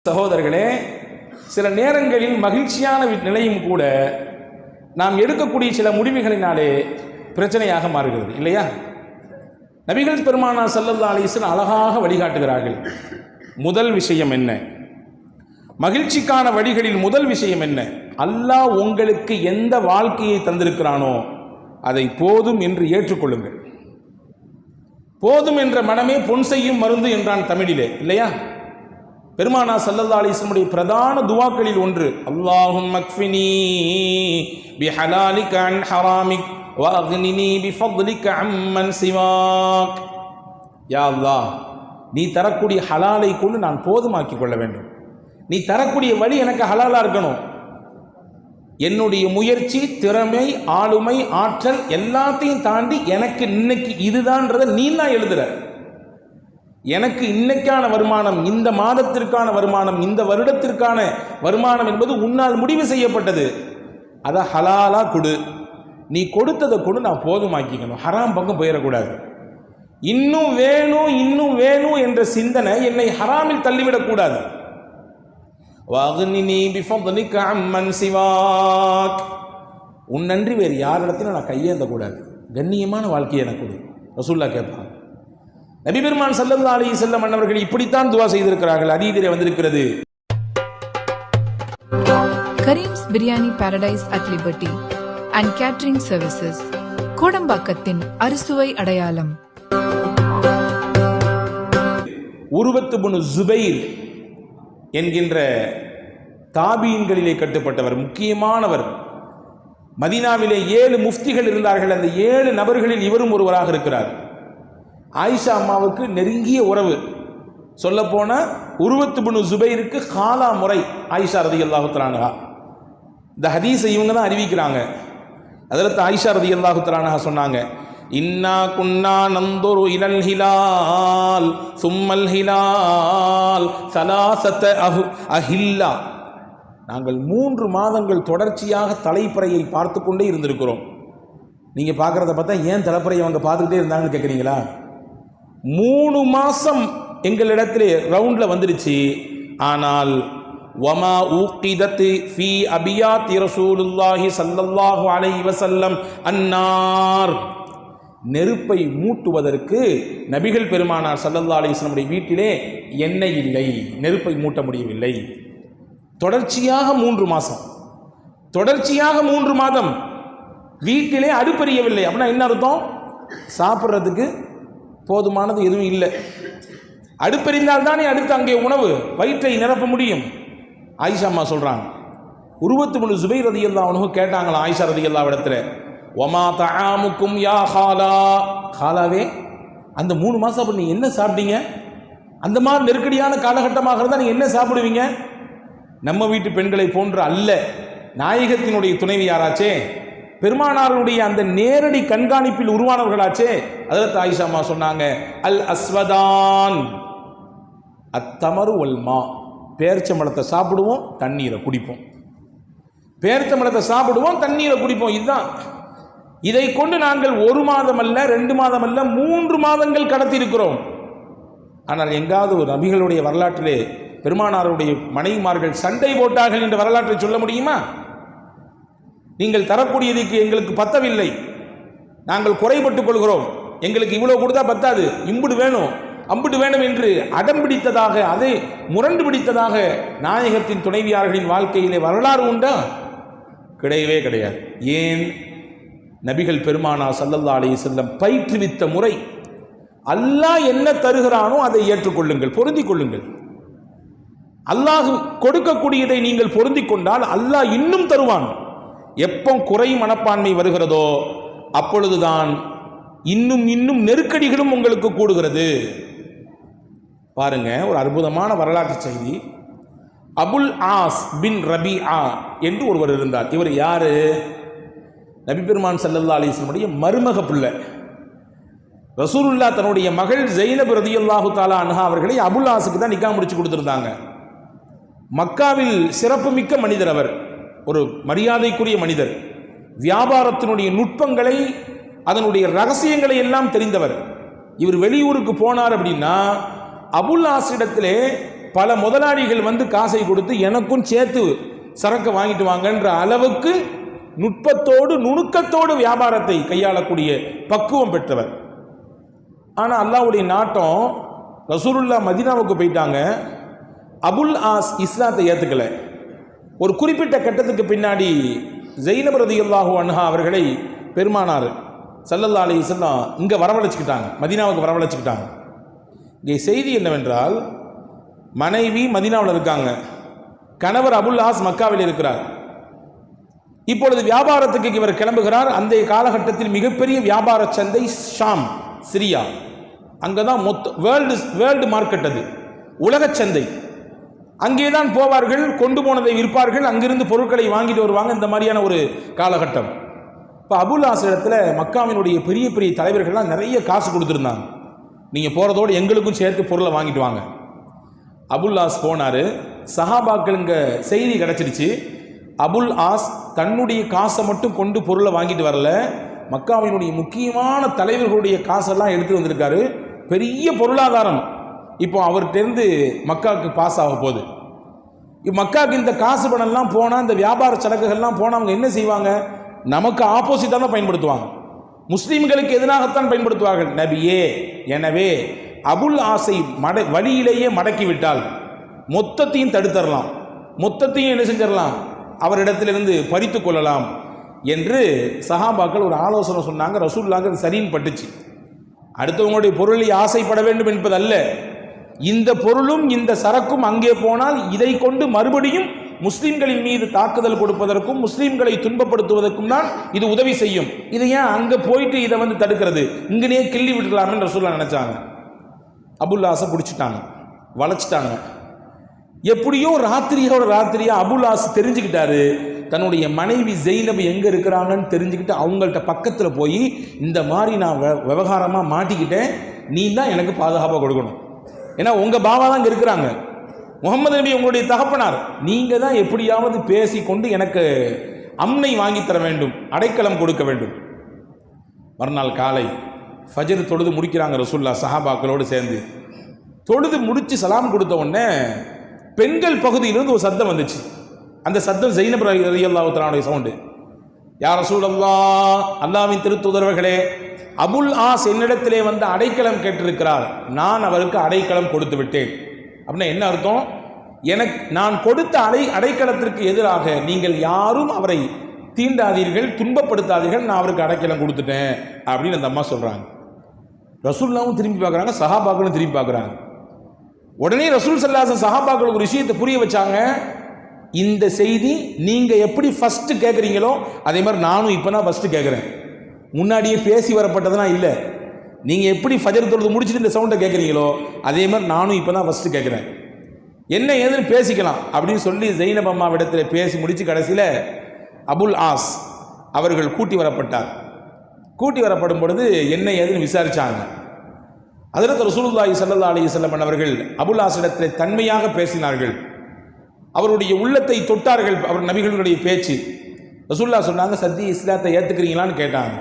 சகோதரர்களே, சில நேரங்களில் மகிழ்ச்சியான நிலையும் கூட நாம் எடுக்கக்கூடிய சில முடிவுகளினாலே பிரச்சனையாக மாறுகிறது இல்லையா? நபிகள் பெருமானார் ஸல்லல்லாஹு அலைஹி வஸல்லம் அழகாக வழிகாட்டுகிறார்கள். முதல் விஷயம் என்ன? மகிழ்ச்சிக்கான வழிகளில் முதல் விஷயம் என்ன? அல்லாஹ் உங்களுக்கு எந்த வாழ்க்கையை தந்திருக்கிறானோ அதை போதும் என்று ஏற்றுக்கொள்ளுங்கள். போதும் என்ற மனமே பொன் செய்யும் மருந்து என்றான் தமிழிலே இல்லையா? பெருமானார் ஸல்லல்லாஹு அலைஹி வஸல்லம் பிரதான துஆக்களில் ஒன்று, அல்லாஹும்ம அக்ஃபினி பிஹலாலிக அன் ஹராமிக் வ அக்னினி பிஃபத்லிக அம்மன் சிவாக். யா அல்லாஹ், நீ தரக்கூடிய ஹலாலை கொண்டு நான் போதுமாக்கிக் கொள்ள வேண்டும். நீ தரக்கூடிய வழி எனக்கு ஹலாலா இருக்கணும். என்னுடைய முயற்சி, திறமை, ஆளுமை, ஆற்றல் எல்லாத்தையும் தாண்டி எனக்கு இன்னைக்கு இதுதான்றதை நீ தான் எழுதுற. எனக்கு இன்னைக்கான வருமானம், இந்த மாதத்திற்கான வருமானம், இந்த வருடத்திற்கான வருமானம் என்பது உன்னால் முடிவு செய்யப்பட்டது. அதை ஹலாலா கொடு. நீ கொடுத்ததை கொடு, நான் போதுமாக்கிக்கணும். ஹராம் பக்கம் போயிடக்கூடாது. இன்னும் வேணும் இன்னும் வேணும் என்ற சிந்தனை என்னை ஹராமில் தள்ளிவிடக்கூடாது. உன் நன்றி வேறு யாரிடத்திலும் நான் கையேந்த கூடாது. கண்ணியமான வாழ்க்கையை எனக்கு கொடு. ரசூலுல்லாஹ் கேட்பாங்க. நபி பெருமான் ஸல்லல்லாஹு அலைஹி வஸல்லம் அவர்கள் இப்படித்தான் துஆ செய்திருக்கிறார்கள். ஹதீஸிலே வந்திருக்கிறது. Karim's biryani paradise at liberty and catering services, கோடம்பாக்கத்தின் அறுசுவை அடையாளம். உருவத்து பின் ஜுபைர் என்கின்ற தாபீன்களிலே கட்டுப்பட்டவர், முக்கியமானவர். மதீனாவிலே 7 முஃப்திகள் இருந்தார்கள். அந்த 7 நபர்களில் இவரும் ஒருவராக இருக்கிறார். ஆயிஷா அம்மாவுக்கு நெருங்கிய உறவு. சொல்ல போன உருவத்து பின் ஜுபைருக்கு காலா முறை ஆயிஷா ரலியல்லாஹு தஆலா அன்ஹா. இந்த ஹதீஸை இவங்க தான் அறிவிக்கிறாங்க. ஹஜ்ரத் ஆயிஷா ரலியல்லாஹு தஆலா அன்ஹா சொன்னாங்க, இன்னா குன்னா நந்துரு இலல் ஹிலால் சும்மல் ஹிலால் சலாசத அஹில்லா. நாங்கள் 3 மாதங்கள் தொடர்ச்சியாக தலைப்பறையை பார்த்து கொண்டே இருந்திருக்கிறோம். நீங்க பார்க்கறத பார்த்தா ஏன் தலைப்பறையை அவங்க பார்த்துக்கிட்டே இருந்தாங்கன்னு கேட்குறீங்களா? 3 மாசம் எங்களிடத்திலே ரவுண்ட்ல வந்துருச்சு. ஆனால் வமா ஊகிதத் ஃபீ அபியாத்தி ரசூலுல்லாஹி ஸல்லல்லாஹு அலைஹி வஸல்லம் அன்னார். நெருப்பை மூட்டுவதற்கு நபிகள் பெருமானார் ஸல்லல்லாஹு அலைஹி வஸல்லம் வீட்டிலே எண்ணெய் இல்லை, நெருப்பை மூட்ட முடியவில்லை. தொடர்ச்சியாக 3 மாசம், தொடர்ச்சியாக 3 மாதம் வீட்டிலே அடுப்பெரியவில்லை. அப்படின்னா என்ன அர்த்தம்? சாப்பிட்றதுக்கு போதுமானது எதுவும் இல்லை. அடுப்பெறிந்தால் தானே அடுத்து அங்கே உணவு வயிற்றை நிரப்ப முடியும். ஆயிஷா அம்மா சொல்றாங்க, உருவத்து பின் ஜுபைர் ரலியல்லாஹு அன்ஹு கேட்டாங்களா ஆயிஷா ரலியல்லாஹு இடத்துல, ஒமா தஆமுக்கும் யா ஹாலா. ஹாலாவே, அந்த 3 மாசம் அப்படி நீங்க என்ன சாப்பிட்டீங்க? அந்த மாதிரி நெருக்கடியான காலகட்டமாக இருந்தால் நீங்க என்ன சாப்பிடுவீங்க? நம்ம வீட்டு பெண்களை போன்று அல்ல, நாயகத்தினுடைய துணைவியாராச்சே, பெருமானாருடைய அந்த நேரடி கண்காணிப்பில் உருவானவர்களாச்சே. ஹஜ்ரத் ஆயிஷா அம்மா சொன்னாங்க, அல் அஸ்வதான் அத்தமரு வல் மா. பேரிச்சம்பழத்தை சாப்பிடுவோம், தண்ணீரை குடிப்போம். பேரிச்சம்பழத்தை சாப்பிடுவோம், தண்ணீரை குடிப்போம். இதுதான். இதை கொண்டு நாங்கள் 1 மாதம் அல்ல, 2 மாதம் அல்ல, 3 மாதங்கள் கடத்தி இருக்கிறோம். ஆனால் எங்காவது ஒரு நபிகளுடைய வரலாற்றிலே பெருமானாருடைய மனைவிமார்கள் சண்டை போட்டார்கள் என்ற வரலாற்றை சொல்ல முடியுமா? நீங்கள் தரக்கூடியதுக்கு எங்களுக்கு பத்தவில்லை, நாங்கள் குறைபட்டுக் கொள்கிறோம், எங்களுக்கு இவ்வளவு கொடுத்தா பத்தாது, இம்புடு வேணும் அம்புடு வேணும் என்று அடம் பிடித்ததாக, அதை முரண்டு பிடித்ததாக நாயகத்தின் துணைவியார்களின் வாழ்க்கையிலே வரலாறு உண்டா? கிடையவே கிடையாது. ஏன்? நபிகள் பெருமானார் ஸல்லல்லாஹு அலைஹி வஸல்லம் பயிற்றுவித்த முறை. அல்லாஹ் என்ன தருகிறானோ அதை ஏற்றுக்கொள்ளுங்கள், பொருந்திக் கொள்ளுங்கள். அல்லாஹ் கொடுக்கக்கூடியதை நீங்கள் பொருந்திக் கொண்டால் அல்லாஹ் இன்னும் தருவான். எப்போ குறை மனப்பான்மை வருகிறதோ அப்பொழுதுதான் இன்னும் இன்னும் நெருக்கடிகளும் உங்களுக்கு கூடுகிறது. பாருங்க, ஒரு அற்புதமான வரலாற்று செய்தி. அபுல் ஆஸ் பின் ரபிஆ என்று ஒருவர் இருந்தார். இவர் யாரு? நபி பெருமான் ஸல்லல்லாஹு அலைஹி வஸல்லம் மருமக பிள்ளை. ரசூலுல்லாஹ் தன்னுடைய மகள் ஜைனப் ரலியல்லாஹு தஆலா அன்ஹா அவர்களை அபுல் ஆஸுக்கு தான் நிக்காஹ் முடிச்சு கொடுத்திருந்தாங்க. மக்காவில் சிறப்புமிக்க மனிதர் அவர், ஒரு மரியாதைக்குரிய மனிதர். வியாபாரத்தினுடைய நுட்பங்களை, அதனுடைய ரகசியங்களை எல்லாம் தெரிந்தவர். இவர் வெளியூருக்கு போனார் அப்படின்னா அபுல் ஆஸிடத்திலே பல முதலாளிகள் வந்து காசை கொடுத்து எனக்கும் சேர்த்து சரக்கு வாங்கிட்டு வாங்கன்ற அளவுக்கு நுட்பத்தோடு நுணுக்கத்தோடு வியாபாரத்தை கையாளக்கூடிய பக்குவம் பெற்றவர். ஆனால் அல்லாஹ்வுடைய நாட்டம், ரசூலுல்லாஹ் மதீனாவுக்கு போயிட்டாங்க. அபுல் ஆஸ் இஸ்லாத்தை ஏற்றுக்கல. ஒரு குறிப்பிட்ட கட்டத்துக்கு பின்னாடி ஸைனப் ரலியல்லாஹு அன்ஹா அவர்களை பெருமானார் ஸல்லல்லாஹு அலைஹி வஸல்லம் இங்கே வரவழைச்சிக்கிட்டாங்க, மதீனாவுக்கு வரவழைச்சிக்கிட்டாங்க. இங்கே செய்தி என்னவென்றால், மனைவி மதீனாவில் இருக்காங்க, கணவர் அபுல் ஆஸ் மக்காவில் இருக்கிறார். இப்பொழுது வியாபாரத்துக்கு இவர் கிளம்புகிறார். அந்த காலகட்டத்தில் மிகப்பெரிய வியாபார சந்தை ஷாம், சிரியா, அங்கதான் வேர்ல்டு மார்க்கெட், அது உலக சந்தை. அங்கேதான் போவார்கள், கொண்டு போனதை விற்பார்கள், அங்கிருந்து பொருட்களை வாங்கிட்டு வருவாங்க. இந்த மாதிரியான ஒரு காலகட்டம். இப்போ அபுல் ஆஸ் இடத்துல மக்காவினுடைய பெரிய பெரிய தலைவர்கள்லாம் நிறைய காசு கொடுத்துருந்தாங்க. நீங்கள் போகிறதோடு எங்களுக்கும் சேர்த்து பொருளை வாங்கிட்டு வாங்க. அபுல் ஆஸ் போனார். சஹாபாக்களுங்க செய்தி கிடச்சிருச்சு, அபுல் ஆஸ் தன்னுடைய காசை மட்டும் கொண்டு பொருளை வாங்கிட்டு வரல, மக்காவினுடைய முக்கியமான தலைவர்களுடைய காசெல்லாம் எடுத்து வந்திருக்காரு. பெரிய பொருளாதாரம் இப்போ அவர்கிட்டருந்து மக்காவுக்கு பாஸ் ஆக போகுது. மக்காவுக்கு இந்த காசு பணம்லாம் போனால், இந்த வியாபார சரக்குகள்லாம் போனால் அவங்க என்ன செய்வாங்க? நமக்கு ஆப்போசிட்டாக தான் பயன்படுத்துவாங்க, முஸ்லீம்களுக்கு எதிராகத்தான் பயன்படுத்துவார்கள். நபியே, எனவே அபுல் ஆசை வழியிலேயே மடக்கிவிட்டால் மொத்தத்தையும் தடுத்தரலாம், மொத்தத்தையும் என்ன செஞ்சிடலாம், அவரிடத்திலிருந்து பறித்து கொள்ளலாம் என்று சஹாபாக்கள் ஒரு ஆலோசனை சொன்னாங்க. ரசூலுல்லாஹ்க்கு அது சரின்னு பட்டுச்சு. அடுத்தவங்களுடைய பொருளை ஆசைப்பட வேண்டும் என்பதல்ல, இந்த பொருளும் இந்த சரக்கும் அங்கே போனால் இதை கொண்டு மறுபடியும் முஸ்லிம்களின் மீது தாக்குதல் கொடுப்பதற்கும் முஸ்லிம்களை துன்பப்படுத்துவதற்கும் தான் இது உதவி செய்யும். இதை ஏன் அங்கே போயிட்டு இதை வந்து தடுக்கிறது, இங்கனே கிள்ளி விட்டுக்கலாம்னு ரசூலுல்லாஹ் நினைச்சாங்க. அபுல் ஆஸை பிடிச்சிட்டாங்க, வளைச்சிட்டாங்க. எப்படியோ ராத்திரியா அபுல் ஆஸ் தெரிஞ்சுக்கிட்டாரு, தன்னுடைய மனைவி ஸைனப் எங்கே இருக்கிறாங்கன்னு தெரிஞ்சுக்கிட்டு அவங்கள்ட்ட பக்கத்தில் போய், இந்த மாதிரி நான் விவகாரமாக மாட்டிக்கிட்டேன், நீ தான் எனக்கு பாதுகாப்பாக கொடுக்கணும், ஏன்னா உங்கள் பாபா தான் இங்கே இருக்கிறாங்க, முகமது நபி உங்களுடைய தகப்பனார், நீங்கள் தான் எப்படியாவது பேசி கொண்டு எனக்கு அம்னை வாங்கித்தர வேண்டும், அடைக்கலம் கொடுக்க வேண்டும். மறுநாள் காலை ஃபஜர் தொழுது முடிக்கிறாங்க ரசூலுல்லாஹ் சஹாபாக்களோடு சேர்ந்து. தொழுது முடித்து சலாம் கொடுத்த உடனே பெண்கள் பகுதியிலிருந்து ஒரு சத்தம் வந்துச்சு. அந்த சத்தம் ஸைனப் ரலியல்லாஹு தஆலாவுடைய சவுண்டு. யா ரசூலல்லாஹ், அல்லாஹ்வின் திருத்தூதர்களே, அபுல் ஆஸ் என்னிடத்திலே வந்து அடைக்கலம் கேட்டிருக்கிறார், நான் அவருக்கு அடைக்கலம் கொடுத்து விட்டேன். அப்படின்னா என்ன அர்த்தம்? நான் கொடுத்த அடைக்கலத்திற்கு எதிராக நீங்கள் யாரும் அவரை தீண்டாதீர்கள், துன்பப்படுத்தாதீர்கள், நான் அவருக்கு அடைக்கலம் கொடுத்துட்டேன் அப்படின்னு அந்த அம்மா சொல்றாங்க. ரசூலுல்லாஹ்வும் திரும்பி பார்க்குறாங்க, சஹாபாக்களும் திரும்பி பார்க்குறாங்க. உடனே ரசூல் ஸல்லல்லாஹு அலைஹி வஸல்லம் சஹாபாக்களுக்கு ஒரு விஷயத்தை புரிய வச்சாங்க. இந்த செய்தி நீங்க எப்படி ஃபர்ஸ்ட் கேட்குறீங்களோ அதே மாதிரி நானும் இப்போ தான் ஃபர்ஸ்ட் கேட்குறேன். முன்னாடியே பேசி வரப்பட்டதுனா இல்லை, நீங்க எப்படி ஃபஜர் தொழுது முடிச்சுட்டு இந்த சவுண்டை கேட்குறீங்களோ அதே மாதிரி நானும் இப்போ தான் ஃபர்ஸ்ட் கேட்குறேன். என்ன ஏதுன்னு பேசிக்கலாம் அப்படின்னு சொல்லி ஸைனப் அம்மாவிடத்தில் பேசி முடிச்சு கடைசியில் அபுல் ஆஸ் அவர்கள் கூட்டி வரப்பட்டார். கூட்டி வரப்படும் பொழுது என்ன ஏதுன்னு விசாரிச்சாங்க. ஹஜ்ரத் ரசூலுல்லாஹி ஸல்லல்லாஹு அலைஹி வஸல்லம் அவர்கள் அபுல் ஆஸிடத்தில் தன்மையாக பேசினார்கள், அவருடைய உள்ளத்தை தொட்டார்கள். அவர் நபிகளுடைய பேச்சு. ரசூலுல்லாஹ் சொன்னாங்க, சத்திய இஸ்லாத்தை ஏற்றுக்கிறீங்களான்னு கேட்டாங்க.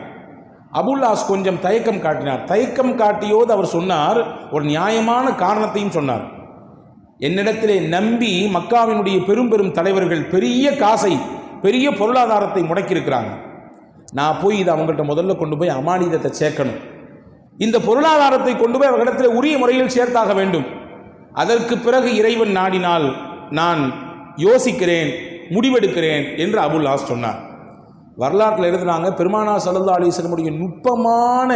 அபுல் ஆஸ் கொஞ்சம் தயக்கம் காட்டினார். தயக்கம் காட்டியோடு அவர் சொன்னார், ஒரு நியாயமான காரணத்தையும் சொன்னார். என்னிடத்திலே நம்பி மக்காவினுடைய பெரும் பெரும் தலைவர்கள் பெரிய காசை, பெரிய பொருளாதாரத்தை முடக்கியிருக்கிறாங்க. நான் போய் இதை அவங்கள்ட்ட முதல்ல கொண்டு போய் அமானிதத்தை சேர்க்கணும். இந்த பொருளாதாரத்தை கொண்டு போய் அவர்களிடத்தில் உரிய முறையில் சேர்த்தாக வேண்டும். அதற்கு பிறகு இறைவன் நாடினால் நான் யோசிக்கிறேன், முடிவெடுக்கிறேன் என்று அபுல் ஆஸ் சொன்னார். வரலாற்றில் எழுதுனாங்க, பெருமானார் ஸல்லல்லாஹு அலைஹி வஸல்லம் நுட்பமான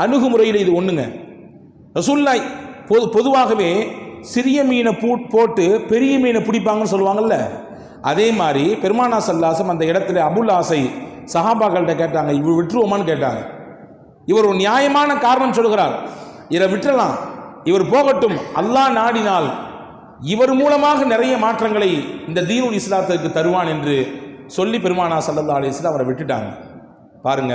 அணுகுமுறையில் இது ஒன்றுங்க. ரசூலுல்லாஹ் பொதுவாகவே சிறிய மீனை போட்டு பெரிய மீனை பிடிப்பாங்கன்னு சொல்லுவாங்கல்ல, அதே மாதிரி பெருமானார் ஸல்லல்லாஹு அலைஹி வஸல்லம் அந்த இடத்துல அபுல் ஆஸை சஹாபாக்கள்கிட்ட கேட்டாங்க, இவர் விட்டுருவோமான்னு கேட்டாங்க. இவர் ஒரு நியாயமான காரணம் சொல்கிறார், இதை விட்டுறலாம், இவர் போகட்டும், அல்லாஹ் நாடினால் இவர் மூலமாக நிறைய மாற்றங்களை இந்த தீனுல் இஸ்லாத்திற்கு தருவான் என்று சொல்லி பெருமானார் ஸல்லல்லாஹு அலைஹி வஸல்லம் அவரை விட்டுட்டாங்க. பாருங்க,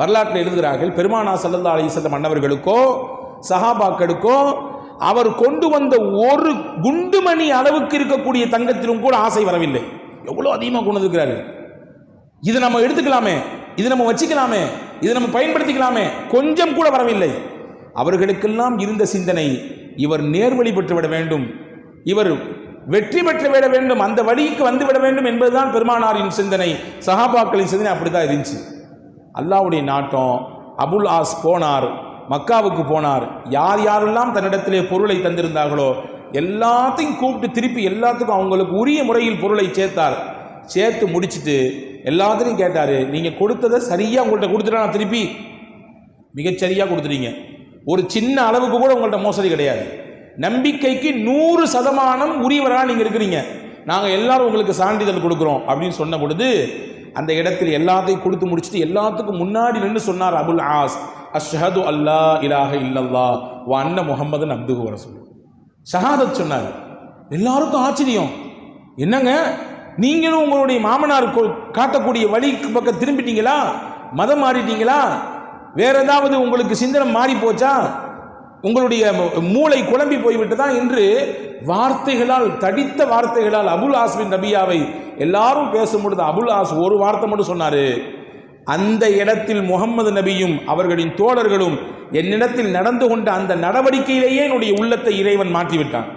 வரலாற்றில் எழுதுகிறார்கள், பெருமானார் ஸல்லல்லாஹு அலைஹி வஸல்லம் அன்னவர்களுக்கோ சஹாபாக்களுக்கோ அவர் கொண்டு வந்த ஒரு குண்டுமணி அளவுக்கு இருக்கக்கூடிய தங்கத்திலும் கூட ஆசை வரவில்லை. எவ்வளோ அதிகமாக கொண்டு வந்திருக்கிறாரு. இதை நம்ம எடுத்துக்கலாமே, இதை நம்ம வச்சுக்கலாமே, இதை நம்ம பயன்படுத்திக்கலாமே, கொஞ்சம் கூட வரவில்லை. அவர்களுக்கெல்லாம் இருந்த சிந்தனை, இவர் நேர்வழி பெற்றுவிட வேண்டும், இவர் வெற்றி பெற்று விட வேண்டும், அந்த வழிக்கு வந்துவிட வேண்டும் என்பதுதான் பெருமானாரின் சிந்தனை, சஹாபாக்களின் சிந்தனை அப்படித்தான் இருந்துச்சு. அல்லாஹ்வுடைய நாட்டம். அபுல் ஆஸ் போனார், மக்காவுக்கு போனார். யார் யாரெல்லாம் தன்னிடத்திலே பொருளை தந்திருந்தார்களோ எல்லாத்தையும் கூப்பிட்டு திருப்பி எல்லாத்துக்கும் அவங்களுக்கு உரிய முறையில் பொருளை சேர்த்தார். சேர்த்து முடிச்சுட்டு எல்லாத்தையும் கேட்டார், நீங்கள் கொடுத்ததை சரியாக உங்கள்கிட்ட கொடுத்துட்டா நான் திருப்பி மிகச்சரியாக கொடுத்துட்டீங்க, ஒரு சின்ன அளவுக்கு கூட உங்கள்கிட்ட மோசடி கிடையாது, நம்பிக்கைக்கு 100% உரியவராக நீங்கள் இருக்கிறீங்க, நாங்கள் எல்லாரும் உங்களுக்கு சான்றிதழ் கொடுக்குறோம் அப்படின்னு சொன்ன பொழுது அந்த இடத்தில் எல்லாத்தையும் கொடுத்து முடிச்சுட்டு எல்லாத்துக்கும் முன்னாடி நின்று சொன்னார் அபுல் ஆஸ், அஷ்ஹது அல்லா இலாஹ இல்லல்லாஹ் வ அன்ன முஹம்மதன் அப்துஹு வ ரசூலுஹு. ஷஹாதத் சொன்னார். எல்லாருக்கும் ஆச்சரியம், என்னங்க நீங்களும் உங்களுடைய மாமனார் காட்டக்கூடிய வழிக்கு பக்கம் திரும்பிட்டீங்களா, மதம் மாறிட்டீங்களா, வேற ஏதாவது உங்களுக்கு சிந்தனை மாறி போச்சா, உங்களுடைய மூளை குழம்பி போய்விட்டதா என்று வார்த்தைகளால், தடித்த வார்த்தைகளால் அபுல் ஆஸ் பின் ரபியாவை எல்லாரும் பேசும்பொழுது அபுல் ஆஸ் ஒரு வார்த்தை மட்டும் சொன்னாரு, அந்த இடத்தில் முகமது நபியும் அவர்களின் தோழர்களும் என்னிடத்தில் நடந்து கொண்ட அந்த நடவடிக்கையிலேயே என்னுடைய உள்ளத்தை இறைவன் மாற்றிவிட்டான்.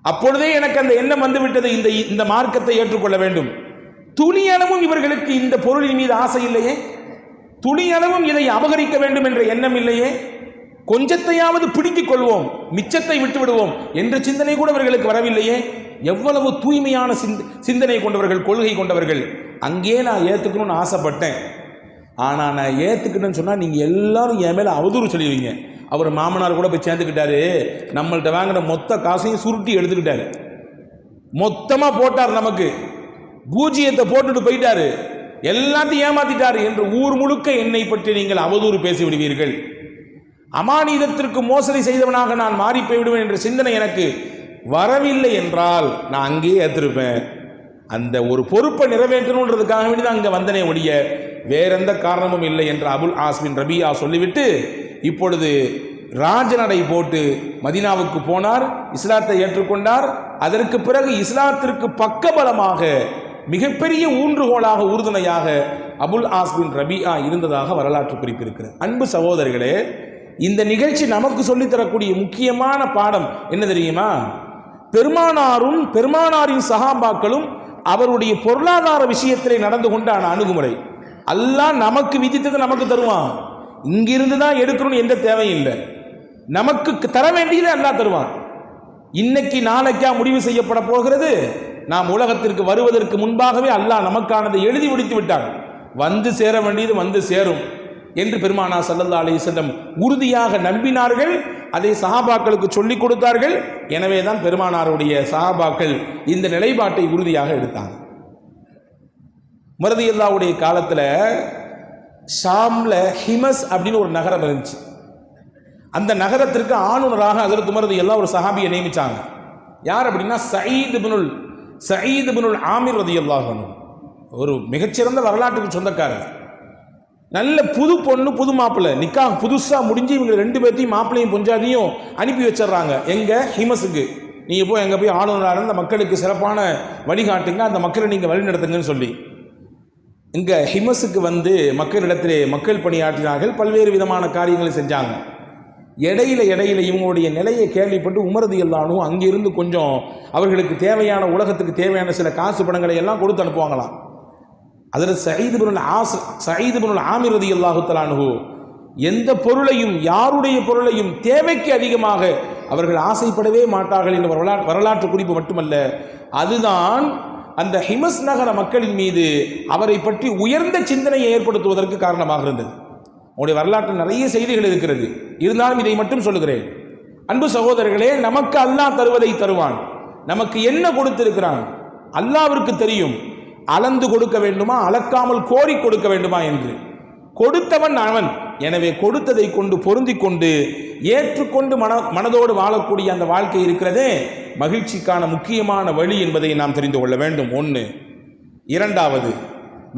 அப்பொழுதே எனக்கு அந்த எண்ணம் வந்துவிட்டது, இந்த மார்க்கத்தை ஏற்றுக்கொள்ள வேண்டும். துளியளவும் இவர்களுக்கு இந்த பொருளின் மீது ஆசை இல்லையே, துளியளவும் இதை அபகரிக்க வேண்டும் என்ற எண்ணம் இல்லையே, கொஞ்சத்தையாவது பிடிக்கிக் கொள்வோம், மிச்சத்தை விட்டு விடுவோம் என்ற சிந்தனை கூட இவர்களுக்கு வரவில்லையே. எவ்வளவு தூய்மையான சிந்தனை கொண்டவர்கள், கொள்கை கொண்டவர்கள். அங்கே நான் ஏற்றுக்கணும்னு ஆசைப்பட்டேன், ஆனால் நான் ஏற்றுக்கிட்டேன்னு சொன்னால் நீங்கள் எல்லாரும் என் மேலே அவதூறு சொல்லிடுவீங்க. அவர் மாமனார் கூட போய் சேர்ந்துக்கிட்டாரு, நம்மள்கிட்ட வாங்கின மொத்த காசையும் சுருட்டி எடுத்துக்கிட்டாரு, மொத்தமாக போட்டார், நமக்கு பூஜ்ஜியத்தை போட்டுட்டு போயிட்டாரு, எல்லாத்தையும் ஏமாத்திட்டாரு என்று ஊர் முழுக்க என்னை பற்றி நீங்கள் அவதூறு பேசி விடுவீர்கள். அமானிதத்திற்கு மோசடி செய்தவனாக நான் மாறி போய்விடுவேன் என்ற சிந்தனை எனக்கு வரவில்லை என்றால் நான் அங்கேயே ஏற்றிருப்பேன். அந்த ஒரு பொறுப்பை நிறைவேற்றணுன்றதுக்காக வேண்டி தான் அங்கே வந்தனே ஒழிய வேற எந்த காரணமும் இல்லை என்று அபுல் ஆஸ் பின் ரபியா சொல்லிவிட்டு இப்பொழுது ராஜநடை போட்டு மதீனாவுக்கு போனார், இஸ்லாத்தை ஏற்றுக்கொண்டார். அதற்கு பிறகு இஸ்லாத்திற்கு பக்கபலமாக மிகப்பெரிய ஊன்றுகோலாக, உறுதுணையாக அபுல் ஆஸ் பின் ரபியா இருந்ததாக வரலாற்று குறிப்பிருக்கிறது. அன்பு சகோதரர்களே, இந்த நிகழ்ச்சி நமக்கு சொல்லித்தரக்கூடிய முக்கியமான பாடம் என்ன தெரியுமா? பெருமானாரும் பெருமானாரின் சஹாபாக்களும் அவருடைய பொருளாதார விஷயத்திலே நடந்து கொண்டான அணுகுமுறை. அல்லாஹ் நமக்கு விதித்ததை நமக்கு தருவான், இங்கிருந்து தான் எடுக்கணும்னு எந்த தேவையும் இல்லை, நமக்கு தர வேண்டியதை அல்லாஹ் தருவான். இன்னைக்கு நாளைக்கா முடிவு செய்யப்பட போகிறது, நாம் உலகத்திற்கு வருவதற்கு முன்பாகவே அல்லாஹ் நமக்கானதை எழுதி முடித்து விட்டான். வந்து சேர வேண்டியது வந்து சேரும் என்று பெருமானார் ஸல்லல்லாஹு அலைஹி வஸல்லம் உறுதியாக நம்பினார்கள். அதை சஹாபாக்களுக்கு சொல்லிக் கொடுத்தார்கள். எனவே தான் பெருமானாருடைய சஹாபாக்கள் இந்த நிலைப்பாட்டை உறுதியாக எடுத்தாங்க. உமர் ரலியல்லாஹுடைய காலத்தில் ஷாம்ல ஹிமஸ் அப்படின்னு ஒரு நகரம் இருந்துச்சு. அந்த நகரத்திற்கு ஆளுநராக ஹஜ்ரத் உமர் ரலியல்லாஹு ஒரு சஹாபியை நியமிச்சாங்க. யார் அப்படின்னா சயீத் இப்னுல் ஆமிர் ரலியல்லாஹு அன்ஹு. ஒரு மிகச்சிறந்த வரலாற்றுக்கு சொந்தக்காரர். நல்ல புது பொண்ணு, புது மாப்பிள்ளை, நிக்கா புதுசாக முடிஞ்சு இவங்க 2 பேர்த்தையும் மாப்பிள்ளையும் பொஞ்சாதியும் அனுப்பி வச்சிடறாங்க. எங்கே? ஹிமஸுக்கு. நீங்கள் போய் எங்கே போய் ஆளுநராக அந்த மக்களுக்கு சிறப்பான வழிகாட்டுங்க, அந்த மக்களை நீங்கள் வழிநடத்துங்கன்னு சொல்லி இங்கே ஹிமஸுக்கு வந்து மக்களிடத்திலே மக்கள் பணியாற்றினார்கள், பல்வேறு விதமான காரியங்களை செஞ்சாங்க. இடையில இவங்களுடைய நிலையை கேள்விப்பட்டு உமர் ரலியல்லாஹு அன்ஹு அங்கிருந்து கொஞ்சம் அவர்களுக்கு தேவையான, உலகத்துக்கு தேவையான சில காசு பணங்களை எல்லாம் கொடுத்து அனுப்புவாங்களாம். அதில் சயீத் இப்னுல் ஆமிர் ரலியல்லாஹு தஆலா அன்ஹு எந்த பொருளையும், யாருடைய பொருளையும் தேவைக்கு அதிகமாக அவர்கள் ஆசைப்படவே மாட்டார்கள் என்ற வரலாற்று குறிப்பு மட்டுமல்ல, அதுதான் அந்த ஹிமஸ் நகர மக்களின் மீது அவரை பற்றி உயர்ந்த சிந்தனையை ஏற்படுத்துவதற்கு காரணமாக இருந்தது. அவருடைய வரலாற்றில் நிறைய செய்திகள் இருக்கிறது, இருந்தாலும் இதை மட்டும் சொல்லுகிறேன். அன்பு சகோதரர்களே, நமக்கு அல்லாஹ் தருவதை தருவான். நமக்கு என்ன கொடுத்திருக்கிறான் அல்லாஹ்விற்கு தெரியும். அளந்து கொடுக்க வேண்டுமா, அளக்காமல் கோரி கொடுக்க வேண்டுமா என்று. கொடுத்தவன் அவன். எனவே கொடுத்ததை கொண்டு பொருந்திக் கொண்டு ஏற்றுக்கொண்டு மனதோடு வாழக்கூடிய அந்த வாழ்க்கை இருக்கிறதே மகிழ்ச்சிக்கான முக்கியமான வழி என்பதை நாம் தெரிந்து கொள்ள வேண்டும். 1. 2வது,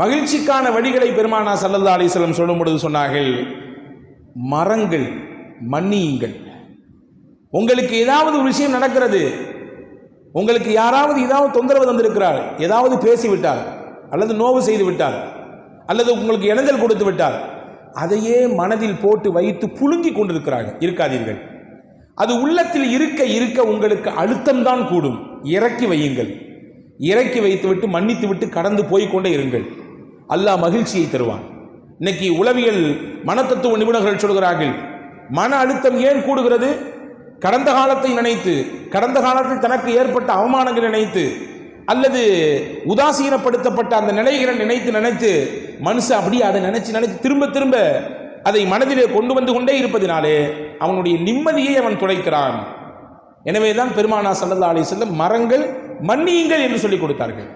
மகிழ்ச்சிக்கான வழிகளை பெருமானார் ஸல்லல்லாஹு அலைஹி வஸல்லம் சொல்லும் பொழுது சொன்னார்கள், மரங்கள் மன்னியுங்கள். உங்களுக்கு ஏதாவது ஒரு விஷயம் நடக்கிறது, உங்களுக்கு யாராவது ஏதாவது தொந்தரவு தந்திருக்கிறார், ஏதாவது பேசிவிட்டார், அல்லது நோவு செய்து விட்டார், அல்லது உங்களுக்கு இடைஞ்சல் கொடுத்து விட்டார், அதையே மனதில் போட்டு வைத்து புழுங்கி கொண்டிருக்கிறார்கள். இருக்காதீர்கள். அது உள்ளத்தில் இருக்க இருக்க உங்களுக்கு அழுத்தம் தான் கூடும். இறக்கி வையுங்கள். இறக்கி வைத்துவிட்டு மன்னித்து விட்டு கடந்து போய்கொண்டே இருங்கள். அல்லாஹ் மகிழ்ச்சியை தருவான். இன்னைக்கு உளவியல் மனத்தத்துவ நிபுணர்கள் சொல்கிறார்கள், மன அழுத்தம் ஏன் கூடுகிறது? கடந்த காலத்தை நினைத்து, கடந்த காலத்தில் தனக்கு ஏற்பட்ட அவமானங்களை நினைத்து, அல்லது உதாசீனப்படுத்தப்பட்ட அந்த நிலைகளை நினைத்து மனுஷன் அப்படியே அதை நினைச்சு திரும்ப திரும்ப அதை மனதிலே கொண்டு வந்து கொண்டே இருப்பதினாலே அவனுடைய நிம்மதியை அவன் துளைக்கிறான். எனவேதான் பெருமானா ஸல்லல்லாஹு அலைஹி வஸல்லம் மரங்கள் மன்னியுங்கள் என்று சொல்லிக் கொடுத்தார்கள்.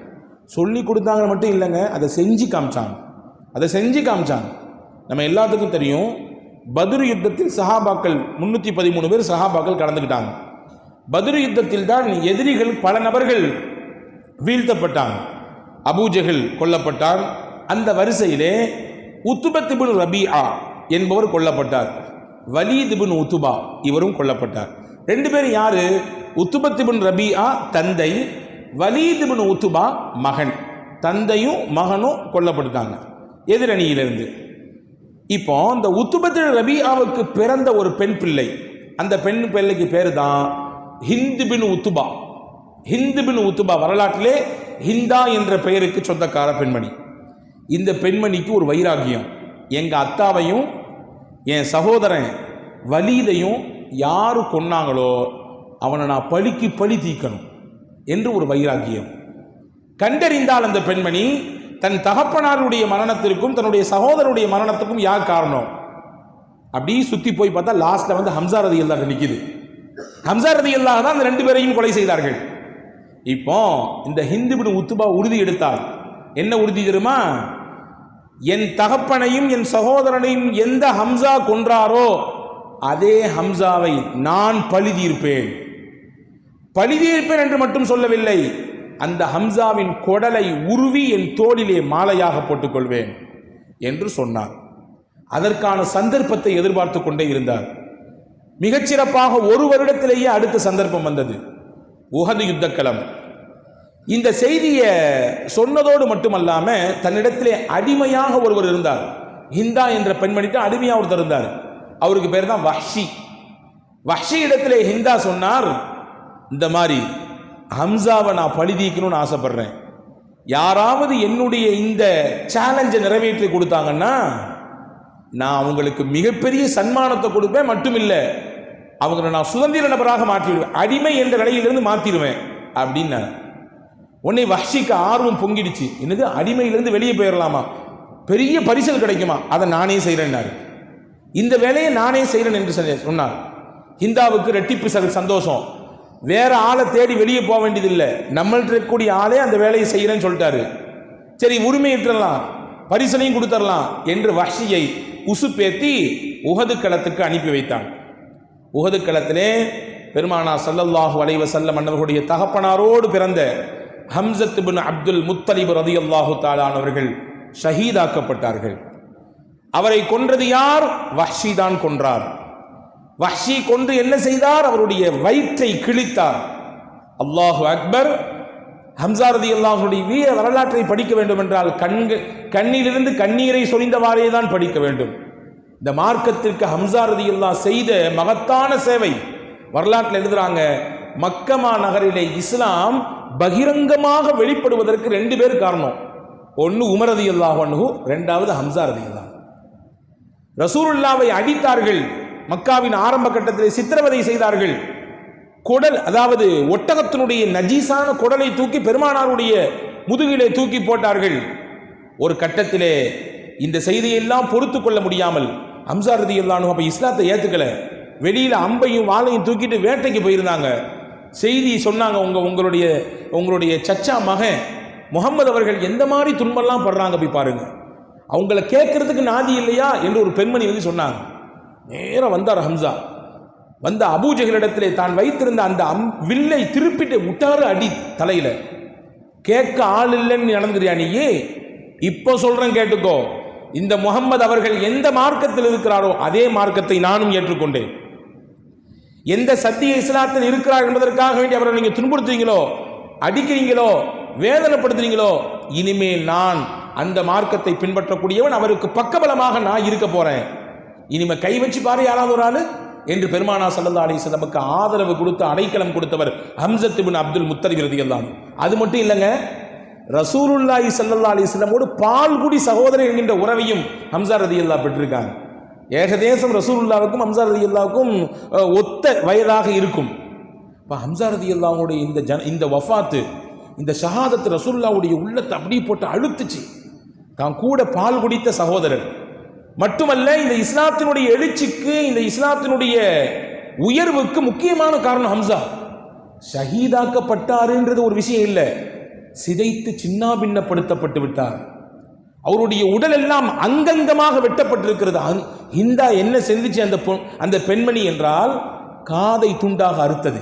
சொல்லி கொடுத்தாங்க மட்டும் இல்லைங்க, அதை செஞ்சு காமிச்சாங்க. நம்ம எல்லாத்துக்கும் தெரியும், பத்ர் யுத்தத்தில் சஹாபாக்கள் 313 பேர் சஹாபாக்கள் கலந்துக்கிட்டாங்க. பத்ர் யுத்தத்தில் தான் எதிரிகள் பல நபர்கள் வீழ்த்தப்பட்டாங்க. அபூஜஹல் கொல்லப்பட்டார். அந்த வரிசையிலே உத்பத் இப்னு ரபீஆ என்பவர் கொல்லப்பட்டார். வலீத் இப்னு உத்பா இவரும் கொல்லப்பட்டார். ரெண்டு பேரும் யாரு? உத்பத் இப்னு ரபீஆ தந்தை, வலீத் இப்னு உத்பா மகன். தந்தையும் மகனும் கொல்லப்பட்டாங்க எதிரணியிலிருந்து. இப்போ இந்த உத்பத் ரபீஆவுக்கு பிறந்த ஒரு பெண் பிள்ளை, அந்த பெண் பிள்ளைக்கு பேர் தான் ஹிந்த் பின் உத்பா. ஹிந்த் பின் உத்பா வரலாற்றிலே ஹிந்தா என்ற பெயருக்கு சொந்தக்கார பெண்மணி. இந்த பெண்மணிக்கு ஒரு வைராகியம், எங்க அத்தாவையும் என் சகோதரன் வலீதையும் யாரு கொன்னாங்களோ அவனை நான் பழிக்கு பழி தீக்கணும் என்று ஒரு வைராகியம். கண்டறிந்தால் அந்த பெண்மணி தன் தகப்பனாருடைய மரணத்திற்கும் தன்னுடைய சகோதரருடைய மரணத்துக்கும் யார் காரணம் அப்படி சுத்தி போய் பார்த்தா லாஸ்ட்ல வந்து ஹம்சா ரலியல்லாஹு நிக்குது. ஹம்சா ரலியல்லாஹு தான் அந்த ரெண்டு பேரையும் கொலை செய்தார்கள். இப்போ இந்த ஹிந்த் இப்னு உத்பா உறுதி எடுத்தார். என்ன உறுதி தெரியுமா? என் தகப்பனையும் என் சகோதரனையும் எந்த ஹம்சா கொன்றாரோ அதே ஹம்சாவை நான் பழி தீர்ப்பேன் என்று மட்டும் சொல்லவில்லை, அந்த ஹம்சாவின் கொடலை உருவி என் தோளிலே மாலையாக போட்டுக்கொள்வேன் என்று சொன்னார். அதற்கான சந்தர்ப்பத்தை எதிர்பார்த்து கொண்டே இருந்தார். மிகச்சிறப்பாக ஒரு வருடத்திலேயே அடுத்த சந்தர்ப்பம் வந்தது, உஹது யுத்தக்களம். இந்த செய்தியை சொன்னதோடு மட்டுமல்லாம தன்னிடத்திலே அடிமையாக ஒருவர் இருந்தார். ஹிந்தா என்ற பெண்மணிக்கு அடிமையாக ஒருத்தர் இருந்தார். அவருக்கு பேர் தான் வஹ்ஷி. வஹ்ஷி இடத்திலே ஹிந்தா சொன்னார், இந்த மாதிரி ஹம்சாவை நான் பழி தீர்க்கணும்னு ஆசைப்படுறேன். யாராவது என்னுடைய இந்த சேலஞ்சை நிறைவேற்றி கொடுத்தாங்கன்னா நான் அவங்களுக்கு மிகப்பெரிய சன்மானத்தை கொடுப்பேன். மட்டுமில்லை, அவங்களை நான் சுதந்திர நபராக மாற்றிடுவேன், அடிமை என்ற நிலையிலிருந்து மாற்றிடுவேன் அப்படின்னா. உடனே வஹ்ஷிக்கு ஆர்வம் பொங்கிடுச்சு. என்னது, அடிமையிலிருந்து வெளியே போயிடலாமா? பெரிய பரிசல் கிடைக்குமா? அதை நானே செய்கிறேன்னாரு. இந்த வேலையை நானே செய்கிறேன் என்று சொன்னார். ஹிந்தாவுக்கு ரெட்டிப்பு சந்தோஷம். வேற ஆளை தேடி வெளியே போக வேண்டியதில்லை, நம்மள்ட்ட இருக்கக்கூடிய ஆளே அந்த வேலையை செய்கிறேன்னு சொல்லிட்டாரு. சரி, உரிமையிட்டலாம், பரிசலையும் கொடுத்துடலாம் என்று வஹ்ஷியை உசுப்பேத்தி உஹது களத்துக்கு அனுப்பி வைத்தான். உஹது களத்திலே பெருமானா ஸல்லல்லாஹு அலைஹி வஸல்லம் அன்னவர்களுடைய தகப்பனாரோடு பிறந்த ஹம்ஸத் இப்னு அப்துல் முத்தலிப் ரலியல்லாஹு தஆலா அவர்கள் ஷஹீதாக்கப்பட்டார்கள். அவரை கொன்றது யார்? வஹ்ஷி தான் கொன்றார். வஹ்ஷி கொன்று என்ன செய்தார்? அவருடைய வயிற்றை கிழித்தார். அல்லாஹு அக்பர். ஹம்ஸா ரலியல்லாஹுடைய வீர வரலாற்றை படிக்க வேண்டும் என்றால் கண்ணிலிருந்து கண்ணீரை சொரிந்தவாறே தான் படிக்க வேண்டும். இந்த மார்க்கத்திற்கு ஹம்ஸா ரலியல்லாஹு செய்த மகத்தான சேவை வரலாற்றில் எழுதுறாங்க. மக்கமா நகரிலே இஸ்லாம் பகிரங்கமாக வெளிப்படுவதற்கு ரெண்டு பேர் காரணம். ஒன்று உமர் ரலியல்லாஹு அன்ஹு, ரெண்டாவது ஹம்ஸா ரலியல்லாஹு. ரசூலுல்லாவை அடித்தார்கள், மக்காவின் ஆரம்ப கட்டத்தில் சித்திரவதை செய்தார்கள். குடல், அதாவது ஒட்டகத்தினுடைய நஜீசான குடலை தூக்கி பெருமானாருடைய முதுகிலே தூக்கி போட்டார்கள். ஒரு கட்டத்திலே இந்த செய்தியெல்லாம் பொறுத்து கொள்ள முடியாமல் ஹம்ஸா ரலியல்லாஹு அப்ப இஸ்லாத்தை ஏத்துக்கல, வெளியில அம்பையும் வாளையும் தூக்கிட்டு வேட்டைக்கு போயிருந்தாங்க. செய்தி சொன்னாங்க, உங்களுடைய சச்சா மகன் முகமது அவர்கள் எந்த மாதிரி துன்பெல்லாம் படுறாங்க போய் பாருங்க, அவங்கள கேட்கறதுக்கு நாதி இல்லையா என்று ஒரு பெண்மணி வந்து சொன்னாங்க. நேரம் வந்தார் ஹம்ஸா. வந்த அபூஜஹலிடத்திலே தான் வைத்திருந்த அந்த வில்லை திருப்பிட்டு விட்டாரு அடி தலையில. கேட்க ஆள் இல்லைன்னு நடந்துறியா நீயே? இப்போ சொல்றேன் கேட்டுக்கோ, இந்த முகம்மது அவர்கள் எந்த மார்க்கத்தில் இருக்கிறாரோ அதே மார்க்கத்தை நானும் ஏற்றுக்கொண்டேன். எந்த சத்திய இஸ்லாத்தில் இருக்கிறார் என்பதற்காக வேண்டி அவரை நீங்க துன்புறுத்துறீங்களோ, அடிக்கிறீங்களோ, வேதனைப்படுத்துறீங்களோ, இனிமேல் நான் அந்த மார்க்கத்தை பின்பற்றக்கூடியவன், அவருக்கு பக்கபலமாக நான் இருக்க போறேன். இனிமே கை வச்சு பாரு யாராவது ஒரு ஆளு, என்று பெருமானா ஸல்லல்லாஹு அலைஹி வஸல்லமுக்கு ஆதரவு கொடுத்து அடைக்கலம் கொடுத்தவர் ஹம்ஸத் இப்னு அப்துல் முத்தலிப் ரலியல்லாஹு அன்ஹு. அது மட்டும் இல்லைங்க, ரசூலுல்லாஹி ஸல்லல்லாஹு அலைஹி வஸல்லமோடு பால்குடி சகோதரர் என்கின்ற உறவையும் ஹம்ஸா ரலியல்லாஹு பெற்றிருக்காங்க. ஏகதேசம் ரசூலுல்லாவுக்கும் ஹம்ஸா ரலியல்லாஹுக்கும் ஒத்த வயதாக இருக்கும். இப்போ ஹம்ஸா ரலியல்லாஹுடைய இந்த வஃபாத்து, இந்த ஷஹாதத் ரசூலுல்லாஹுடைய உள்ளத்தை அப்படியே போட்டு அழுத்துச்சு. தான் கூட பால் குடித்த சகோதரர் மட்டுமல்ல, இந்த இஸ்லாத்தினுடைய எழுச்சிக்கு, இந்த இஸ்லாத்தினுடைய உயர்வுக்கு முக்கியமான காரணம் ஹம்ஸா. ஷஹீதாக்கப்பட்டாருன்றது ஒரு விஷயம் இல்லை, சிதைத்து சின்னாபின்னப்படுத்தப்பட்டு விட்டார். அவருடைய உடல் எல்லாம் அங்கங்கமாக வெட்டப்பட்டிருக்கிறது. ஹிந்தா என்ன செஞ்சிச்சு அந்த பெண்மணி என்றால், காதை துண்டாக அறுத்தது,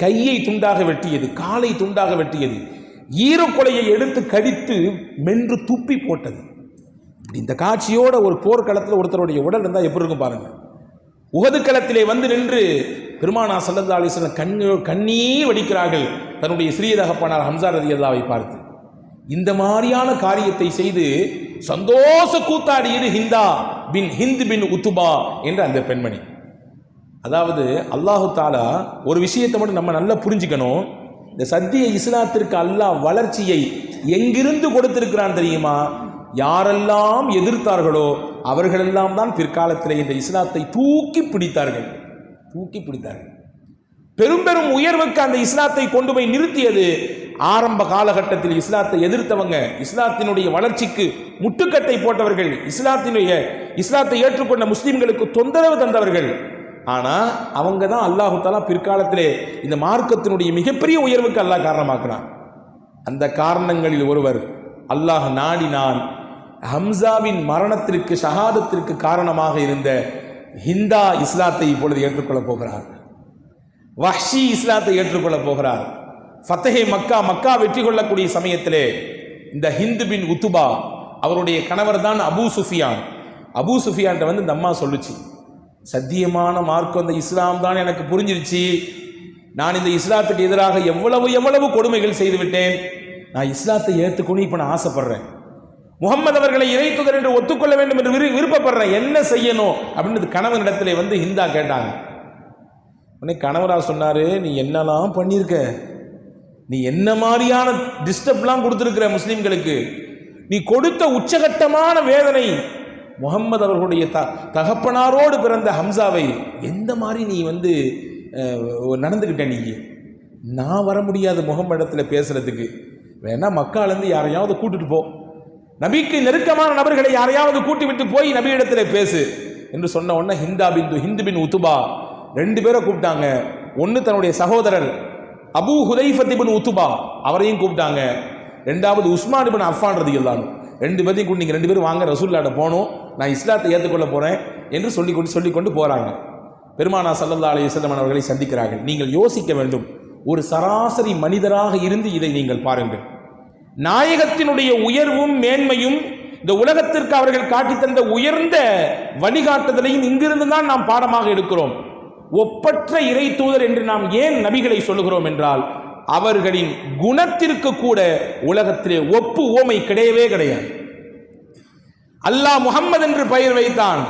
கையை துண்டாக வெட்டியது, காலை துண்டாக வெட்டியது, ஈரக்கொலையை எடுத்து கடித்து மென்று துப்பி போட்டது. இந்த காட்சியோட ஒரு போர்க்களத்தில் ஒருத்தருடைய உடல் இருந்தால் எப்படி இருக்கும் பாருங்க. உஹது களத்திலே வந்து நின்று பெருமானா ஸல்லல்லாஹு அலைஹி வஸல்லம் கண்ணீர் வடிக்கிறார்கள் தன்னுடைய சிறிய தகப்பனார் ஹம்ஸா ரலியல்லாஹுவை பார்த்து. இந்த மாதிரியான காரியத்தை செய்து சந்தோஷ கூத்தாடியது ஹிந்த் பின் உத்துபா என்ற அந்த பெண்மணி. அதாவது அல்லாஹு தாலா ஒரு விஷயத்தை மட்டும் நம்ம நல்லா புரிஞ்சுக்கணும். இந்த சத்திய இஸ்லாத்திற்கு அல்லாஹ் வளர்ச்சியை எங்கிருந்து கொடுத்திருக்கிறான் தெரியுமா? யாரெல்லாம் எதிர்த்தார்களோ அவர்களெல்லாம் தான் பிற்காலத்தில் இந்த இஸ்லாத்தை தூக்கி பிடித்தார்கள். பெரும் பெரும் உயர்வுக்கு அந்த இஸ்லாத்தை கொண்டு போய் நிறுத்தியது ஆரம்ப காலகட்டத்தில் இஸ்லாத்தை எதிர்த்தவங்க, இஸ்லாத்தினுடைய வளர்ச்சிக்கு முட்டுக்கட்டை போட்டவர்கள், இஸ்லாத்தை ஏற்றுக்கொண்ட முஸ்லிம்களுக்கு தொந்தரவு தந்தவர்கள். ஆனா அவங்க தான் அல்லாஹு தஆலா பிற்காலத்திலே இந்த மார்க்கத்தினுடைய மிகப்பெரிய உயர்வுக்கு அல்லாஹ் காரணமாக்குறான். அந்த காரணங்களில் ஒருவர், அல்லாஹ் நாடினான், ஹம்ஸாவின் மரணத்திற்கு, ஷஹாதத்திற்கு காரணமாக இருந்த ஹிந்தா இஸ்லாத்தை இப்பொழுது ஏற்றுக்கொள்ளப் போகிறார். வஹ்ஷி இஸ்லாத்தை ஏற்றுக்கொள்ளப் போகிறார். ஃபத்தஹே மக்கா வெற்றி கொள்ளக்கூடிய சமயத்திலே இந்த ஹிந்த் பின் உத்துபா அவருடைய கணவர் தான் அபூ சுஃபியான் வந்து இந்த அம்மா சொல்லுச்சு, சத்தியமான மார்க்கம் இந்த இஸ்லாம் தான் எனக்கு புரிஞ்சிருச்சு. நான் இந்த இஸ்லாத்துக்கு எதிராக எவ்வளவு கொடுமைகள் செய்து விட்டேன். நான் இஸ்லாத்தை ஏற்றுக்கொண்டு இப்போ நான் ஆசைப்படுறேன். முகம்மது அவர்களை இறைத்துதர் என்று ஒத்துக்கொள்ள வேண்டும் என்று விருப்பப்படுறேன். என்ன செய்யணும் அப்படின்னு கணவனிடத்திலே வந்து ஹிந்தா கேட்டாங்க. உடனே கணவராக சொன்னாரு, நீ என்னெல்லாம் பண்ணியிருக்க, நீ என்ன மாதிரியான டிஸ்டர்ப்லாம் கொடுத்துருக்கிற முஸ்லீம்களுக்கு, நீ கொடுத்த உச்சகட்டமான வேதனை முகம்மது அவர்களுடைய தகப்பனாரோடு பிறந்த ஹம்சாவை எந்த மாதிரி நீ வந்து நடந்துக்கிட்ட. நான் வர முடியாது முகம்மதிடத்தில் பேசுறதுக்கு, வேணா மக்காலேருந்து யாரையாவது கூட்டிட்டு போ, நபிக்கு நெருக்கமான நபர்களை யாரையாவது கூட்டி விட்டு போய் நபியிடத்தில் பேசு என்று சொன்ன உடனே ஹிந்த் பின் உத்துபா ரெண்டு பேரை கூப்பிட்டாங்க. ஒன்று தன்னுடைய சகோதரர் அபூ ஹுதைஃபத் இப்னு உத்துபா அவரையும் கூப்பிட்டாங்க. ரெண்டாவது உஸ்மான் இப்னு அஃபான் ரலியல்லாஹு அன்ஹு, ரெண்டு பேரையும் கூட்டி, நீங்கள் ரெண்டு பேரும் வாங்க, ரசூலுல்லாஹ்ட்ட போகணும், நான் இஸ்லாத்தை ஏற்றுக்கொள்ள போகிறேன் என்று சொல்லிக்கொண்டு போகிறாங்க. பெருமானா ஸல்லல்லாஹு அலைஹி வஸல்லம் அவர்களை சந்திக்கிறார்கள். நீங்கள் யோசிக்க வேண்டும், ஒரு சராசரி மனிதராக இருந்து இதை நீங்கள் பாருங்கள். நாயகத்தினுடைய உயர்வும் மேன்மையும், இந்த உலகத்திற்கு அவர்கள் காட்டி தந்த உயர்ந்த வழிகாட்டுதலையும் இங்கிருந்து தான் நாம் பாடமாக எடுக்கிறோம். ஒப்பற்ற இறை தூதர் என்று நாம் ஏன் நபிகளை சொல்லுகிறோம் என்றால், அவர்களின் குணத்திற்கு கூட உலகத்திலே ஒப்பு ஓமை கிடையவே கிடையாது. அல்லாஹ் முஹம்மது என்று பெயர் வைத்தான்,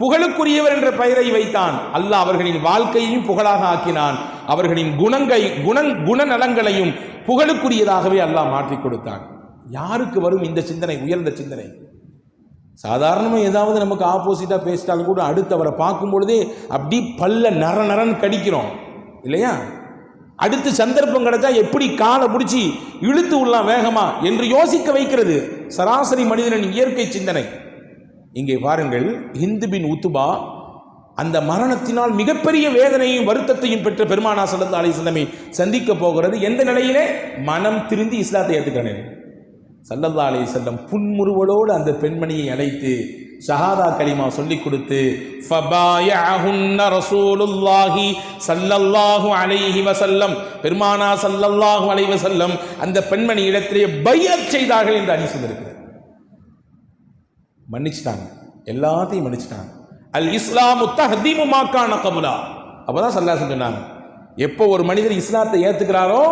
புகழுக்குரியவர் என்ற பெயரை வைத்தான். அல்லாஹ் அவர்களின் வாழ்க்கையையும் புகழாக ஆக்கினான். அவர்களின் குணநலங்களையும் புகழுக்குரியதாகவே அல்லாஹ் மாற்றி கொடுத்தான். யாருக்கு வரும் இந்த சிந்தனை, உயர்ந்த சிந்தனை? சாதாரணமாக ஏதாவது நமக்கு ஆப்போசிட்டா பேசிட்டாலும் கூட அடுத்தவரை பார்க்கும் பொழுதே அப்படி பல்ல நரன் கடிக்கிறோம் இல்லையா? அடுத்து சந்தர்ப்பம் கிடைச்சா எப்படி காலை பிடிச்சி இழுத்து விடலாம் வேகமா என்று யோசிக்க வைக்கிறது சராசரி மனிதனின் இயற்கை சிந்தனை. இங்கே பாருங்கள், ஹிந்த் பின் உத்துபா அந்த மரணத்தினால் மிகப்பெரிய வேதனையும் வருத்தத்தையும் பெற்ற பெருமானா ஸல்லல்லாஹு அலைஹி வஸல்லம் சந்திக்க போகிறது. எந்த நிலையிலே? மனம் திருந்தி இஸ்லாத்தை ஏற்றுக்கிறேன். ஸல்லல்லாஹு அலைஹி வஸல்லம் புன்முறுவலோடு அந்த பெண்மணியை அழைத்து ஷஹாதா கலிமா சொல்லிக் கொடுத்து ஃபபாயஅஹுன்ன ரசூலுல்லாஹி ஸல்லல்லாஹு அலைஹி வஸல்லம், பெருமானா ஸல்லல்லாஹு அலைஹி வஸல்லம் அந்த பெண்மணி இடத்திலே பைஅத் செய்தார்கள் என்று ஹதீஸ் இருக்கிறது. மன்னிச்சிட்டாங்க, எல்லாத்தையும் மன்னிச்சிட்டாங்க. அல் இஸ்லாமு தஹ்தீமு மா கான கப்லா. அப்பதான் ஸல்லல்லாஹு அலைஹி வஸல்லம் சொன்னாங்க, எப்போ ஒரு மனிதர் இஸ்லாத்தை ஏற்றுக்கிறாரோ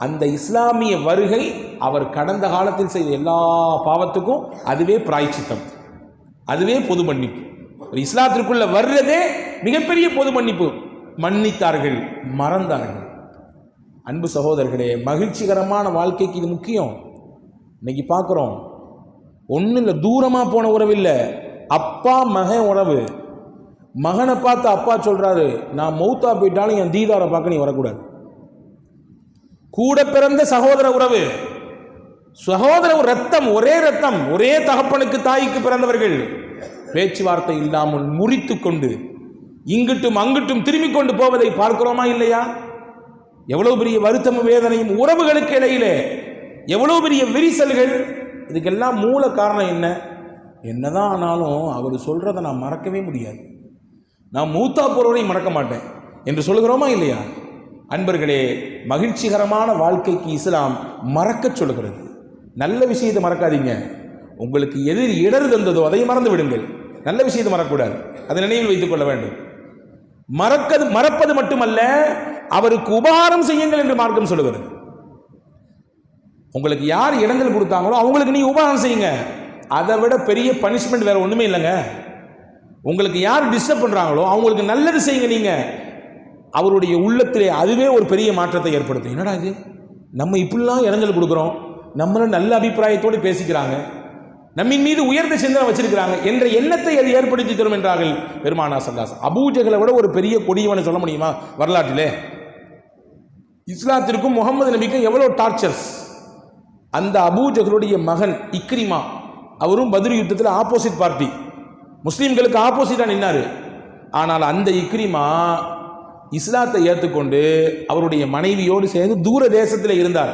அந்த இஸ்லாமிய வருகை அவர் கடந்த காலத்தில் செய்த எல்லா பாவத்துக்கும் அதுவே பிராய்ச்சித்தம், அதுவே பொது மன்னிப்பு. ஒரு இஸ்லாத்திற்குள்ள வர்றதே மிகப்பெரிய பொது மன்னிப்பு. மன்னித்தார்கள், மறந்தார்கள். அன்பு சகோதரர்களே, மகிழ்ச்சிகரமான வாழ்க்கைக்கு இது முக்கியம். இன்னைக்கு பார்க்குறோம், ஒன்றும் இல்லை, தூரமாக போன உறவு இல்லை, அப்பா மகன் உறவு. மகனை பார்த்து அப்பா சொல்றாரு, நான் மௌத்தா போயிட்டாலும் என் தீதாரை பார்க்க நீ வரக்கூடாது. கூட பிறந்த சகோதர உறவு, சகோதர ரத்தம், ஒரே ரத்தம், ஒரே தகப்பனுக்கு தாய்க்கு பிறந்தவர்கள், பேச்சுவார்த்தை இல்லாமல் முறித்து கொண்டு இங்கிட்டும் அங்கிட்டும் திரும்பிக் கொண்டு போவதை பார்க்கிறோமா இல்லையா? எவ்வளவு பெரிய வருத்தமும் வேதனையும் உறவுகளுக்கு இடையிலே, எவ்வளவு பெரிய விரிசல்கள். இதுக்கெல்லாம் மூல காரணம் என்ன? என்னதான் ஆனாலும் அவர் சொல்றதை நான் மறக்கவே முடியாது, நான் மூத்தா போறவரை மறக்க மாட்டேன் என்று சொல்கிறோமா இல்லையா? அன்பர்களே, மகிழ்ச்சிகரமான வாழ்க்கைக்கு இஸ்லாம் மறக்க சொல்கிறது. நல்ல விஷயத்தை மறக்காதீங்க. உங்களுக்கு எது இடர் தந்ததோ அதை மறந்து விடுங்கள். நல்ல விஷயத்தை மறக்கக்கூடாது, அதை நினைவில் வைத்துக் கொள்ள வேண்டும். மறப்பது மட்டுமல்ல, அவருக்கு உபகாரம் செய்யுங்கள் என்று மார்க்கம் சொல்லுகிறது. உங்களுக்கு யார் இடங்கள் கொடுத்தாங்களோ அவங்களுக்கு நீ உபகாரம் செய்யுங்க. அதை விட பெரிய பனிஷ்மெண்ட் வேற ஒண்ணுமே இல்லைங்க. உங்களுக்கு யார் டிஸ்டர்ப் பண்றாங்களோ அவங்களுக்கு நல்லது செய்யுங்க. நீங்க அவருடைய உள்ளத்திலே அதுவே ஒரு பெரிய மாற்றத்தை ஏற்படுத்தும். என்னடா இது, நம்ம இப்படிலாம் இடங்கள் கொடுக்குறோம், நம்மள நல்ல அபிப்பிராயத்தோடு பேசிக்கிறாங்க, நம்மின் மீது உயர்ந்த சிந்தனை வச்சிருக்கிறாங்க என்ற எண்ணத்தை அது ஏற்படுத்தி தரும் என்றார்கள் பெருமானார் ஸல்லல்லாஹு அலைஹி வஸல்லம். அபூஜஹலை விட ஒரு பெரிய கொடியவனை சொல்ல முடியுமா வரலாற்றிலே? இஸ்லாத்திற்கும் முகமது நபிக்கும் எவ்வளவு டார்ச்சர்ஸ். அந்த அபூஜஹலுடைய மகன் இக்ரிமா, அவரும் பத்ர் யுத்தத்தில் ஆப்போசிட் பார்ட்டி, முஸ்லீம்களுக்கு ஆப்போசிட்டா நின்னாரு. ஆனால் அந்த இக்ரிமா இஸ்லாத்தை ஏற்றுக்கொண்டு அவருடைய மனைவியோடு சேர்ந்து தூர தேசத்தில் இருந்தார்.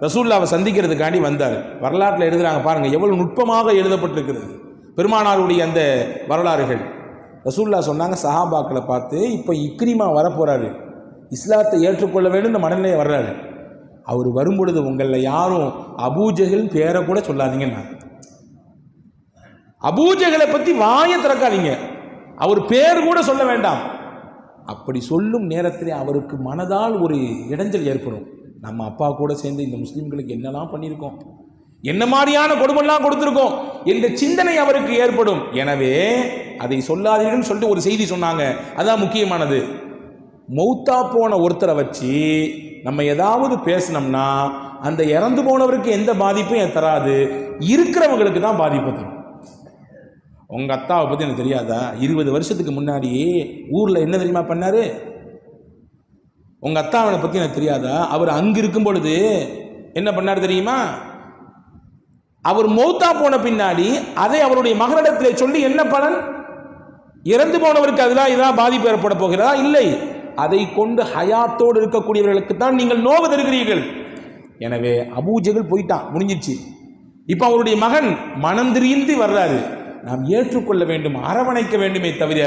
ரசூலுல்லாவை சந்திக்கிறதுக்காண்டி வந்தார். வரலாற்றில் எழுதுறாங்க பாருங்க, எவ்வளவு நுட்பமாக எழுதப்பட்டிருக்கிறது பெருமானாருடைய அந்த வரலாறுகள். ரசூலுல்லாஹ் சொன்னாங்க சஹாபாக்களை பார்த்து, இப்போ இக்ரிமா வரப்போறாரு, இஸ்லாத்தை ஏற்றுக்கொள்ள வேண்டும் இந்த மனநிலையை வர்றாரு. அவர் வரும்பொழுது உங்களில் யாரும் அபூஜஹல் பேரை கூட சொல்லாதீங்கன்னா, அபூஜஹலை பற்றி வாயை திறக்காதீங்க, அவர் பேர் கூட சொல்ல வேண்டாம். அப்படி சொல்லும் நேரத்தில் அவருக்கு மனதால் ஒரு இடைஞ்சல் ஏற்படும். நம்ம அப்பா கூட சேர்ந்து இந்த முஸ்லீம்களுக்கு என்னெல்லாம் பண்ணியிருக்கோம், என்ன மாதிரியான கொடுமெல்லாம் கொடுத்துருக்கோம் என்ற சிந்தனை அவருக்கு ஏற்படும். எனவே அதை சொல்லாதீர்கள் சொல்லிட்டு ஒரு செய்தி சொன்னாங்க, அதான் முக்கியமானது. மௌத்தா போன ஒருத்தரை வச்சு நம்ம ஏதாவது பேசினோம்னா அந்த இறந்து போனவருக்கு எந்த பாதிப்பும் தராது, இருக்கிறவங்களுக்கு தான் பாதிப்பு தரும். உங்கள் அத்தாவை பற்றி எனக்கு தெரியாதா? 20 வருஷத்துக்கு முன்னாடி ஊரில் என்ன தெரியுமா பண்ணாரு? உங்கள் அத்தாவை பற்றி எனக்கு தெரியாதா? அவர் அங்கே இருக்கும் பொழுது என்ன பண்ணார் தெரியுமா? அவர் மௌத்தா போன பின்னாடி அதை அவருடைய மகனிடத்தில் சொல்லி என்ன பலன்? இறந்து போனவருக்கு அதெல்லாம் இதெல்லாம் பாதிப்பு ஏற்பட போகிறதா? இல்லை, அதை கொண்டு ஹயாத்தோடு இருக்கக்கூடியவர்களுக்கு தான் நீங்கள் நோவு தருகிறீர்கள். எனவே அபூஜஹல் போயிட்டான், முடிஞ்சிச்சு. இப்போ அவருடைய மகன் மனம் திரிந்து வர்றாரு. நாம் ஏற்றுக்கொள்ள வேண்டும், அரவணைக்க வேண்டுமே தவிர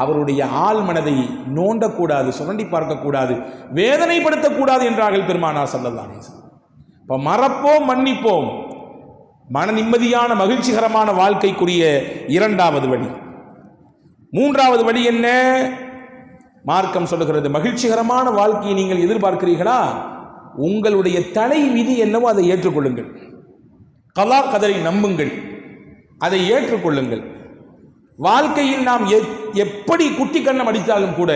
அவருடைய ஆள் மனதை நோண்டக்கூடாது, சுரண்டி பார்க்கக்கூடாது, வேதனைப்படுத்தக்கூடாது என்றார்கள் பெருமானார் ஸல்லல்லாஹு அலைஹி வஸல்லம். இப்போ மறப்போம், மன்னிப்போம். மன நிம்மதியான மகிழ்ச்சிகரமான வாழ்க்கைக்குரிய இரண்டாவது வழி. மூன்றாவது வழி என்ன? மார்க்கம் சொல்லுகிறது, மகிழ்ச்சிகரமான வாழ்க்கையை நீங்கள் எதிர்பார்க்கிறீர்களா? உங்களுடைய தலை விதி என்னவோ அதை ஏற்றுக்கொள்ளுங்கள். கலா கதரை நம்புங்கள், அதை ஏற்றுக்கொள்ளுங்கள். வாழ்க்கையில் நாம் எப்படி குட்டி கண்ணம் அடித்தாலும் கூட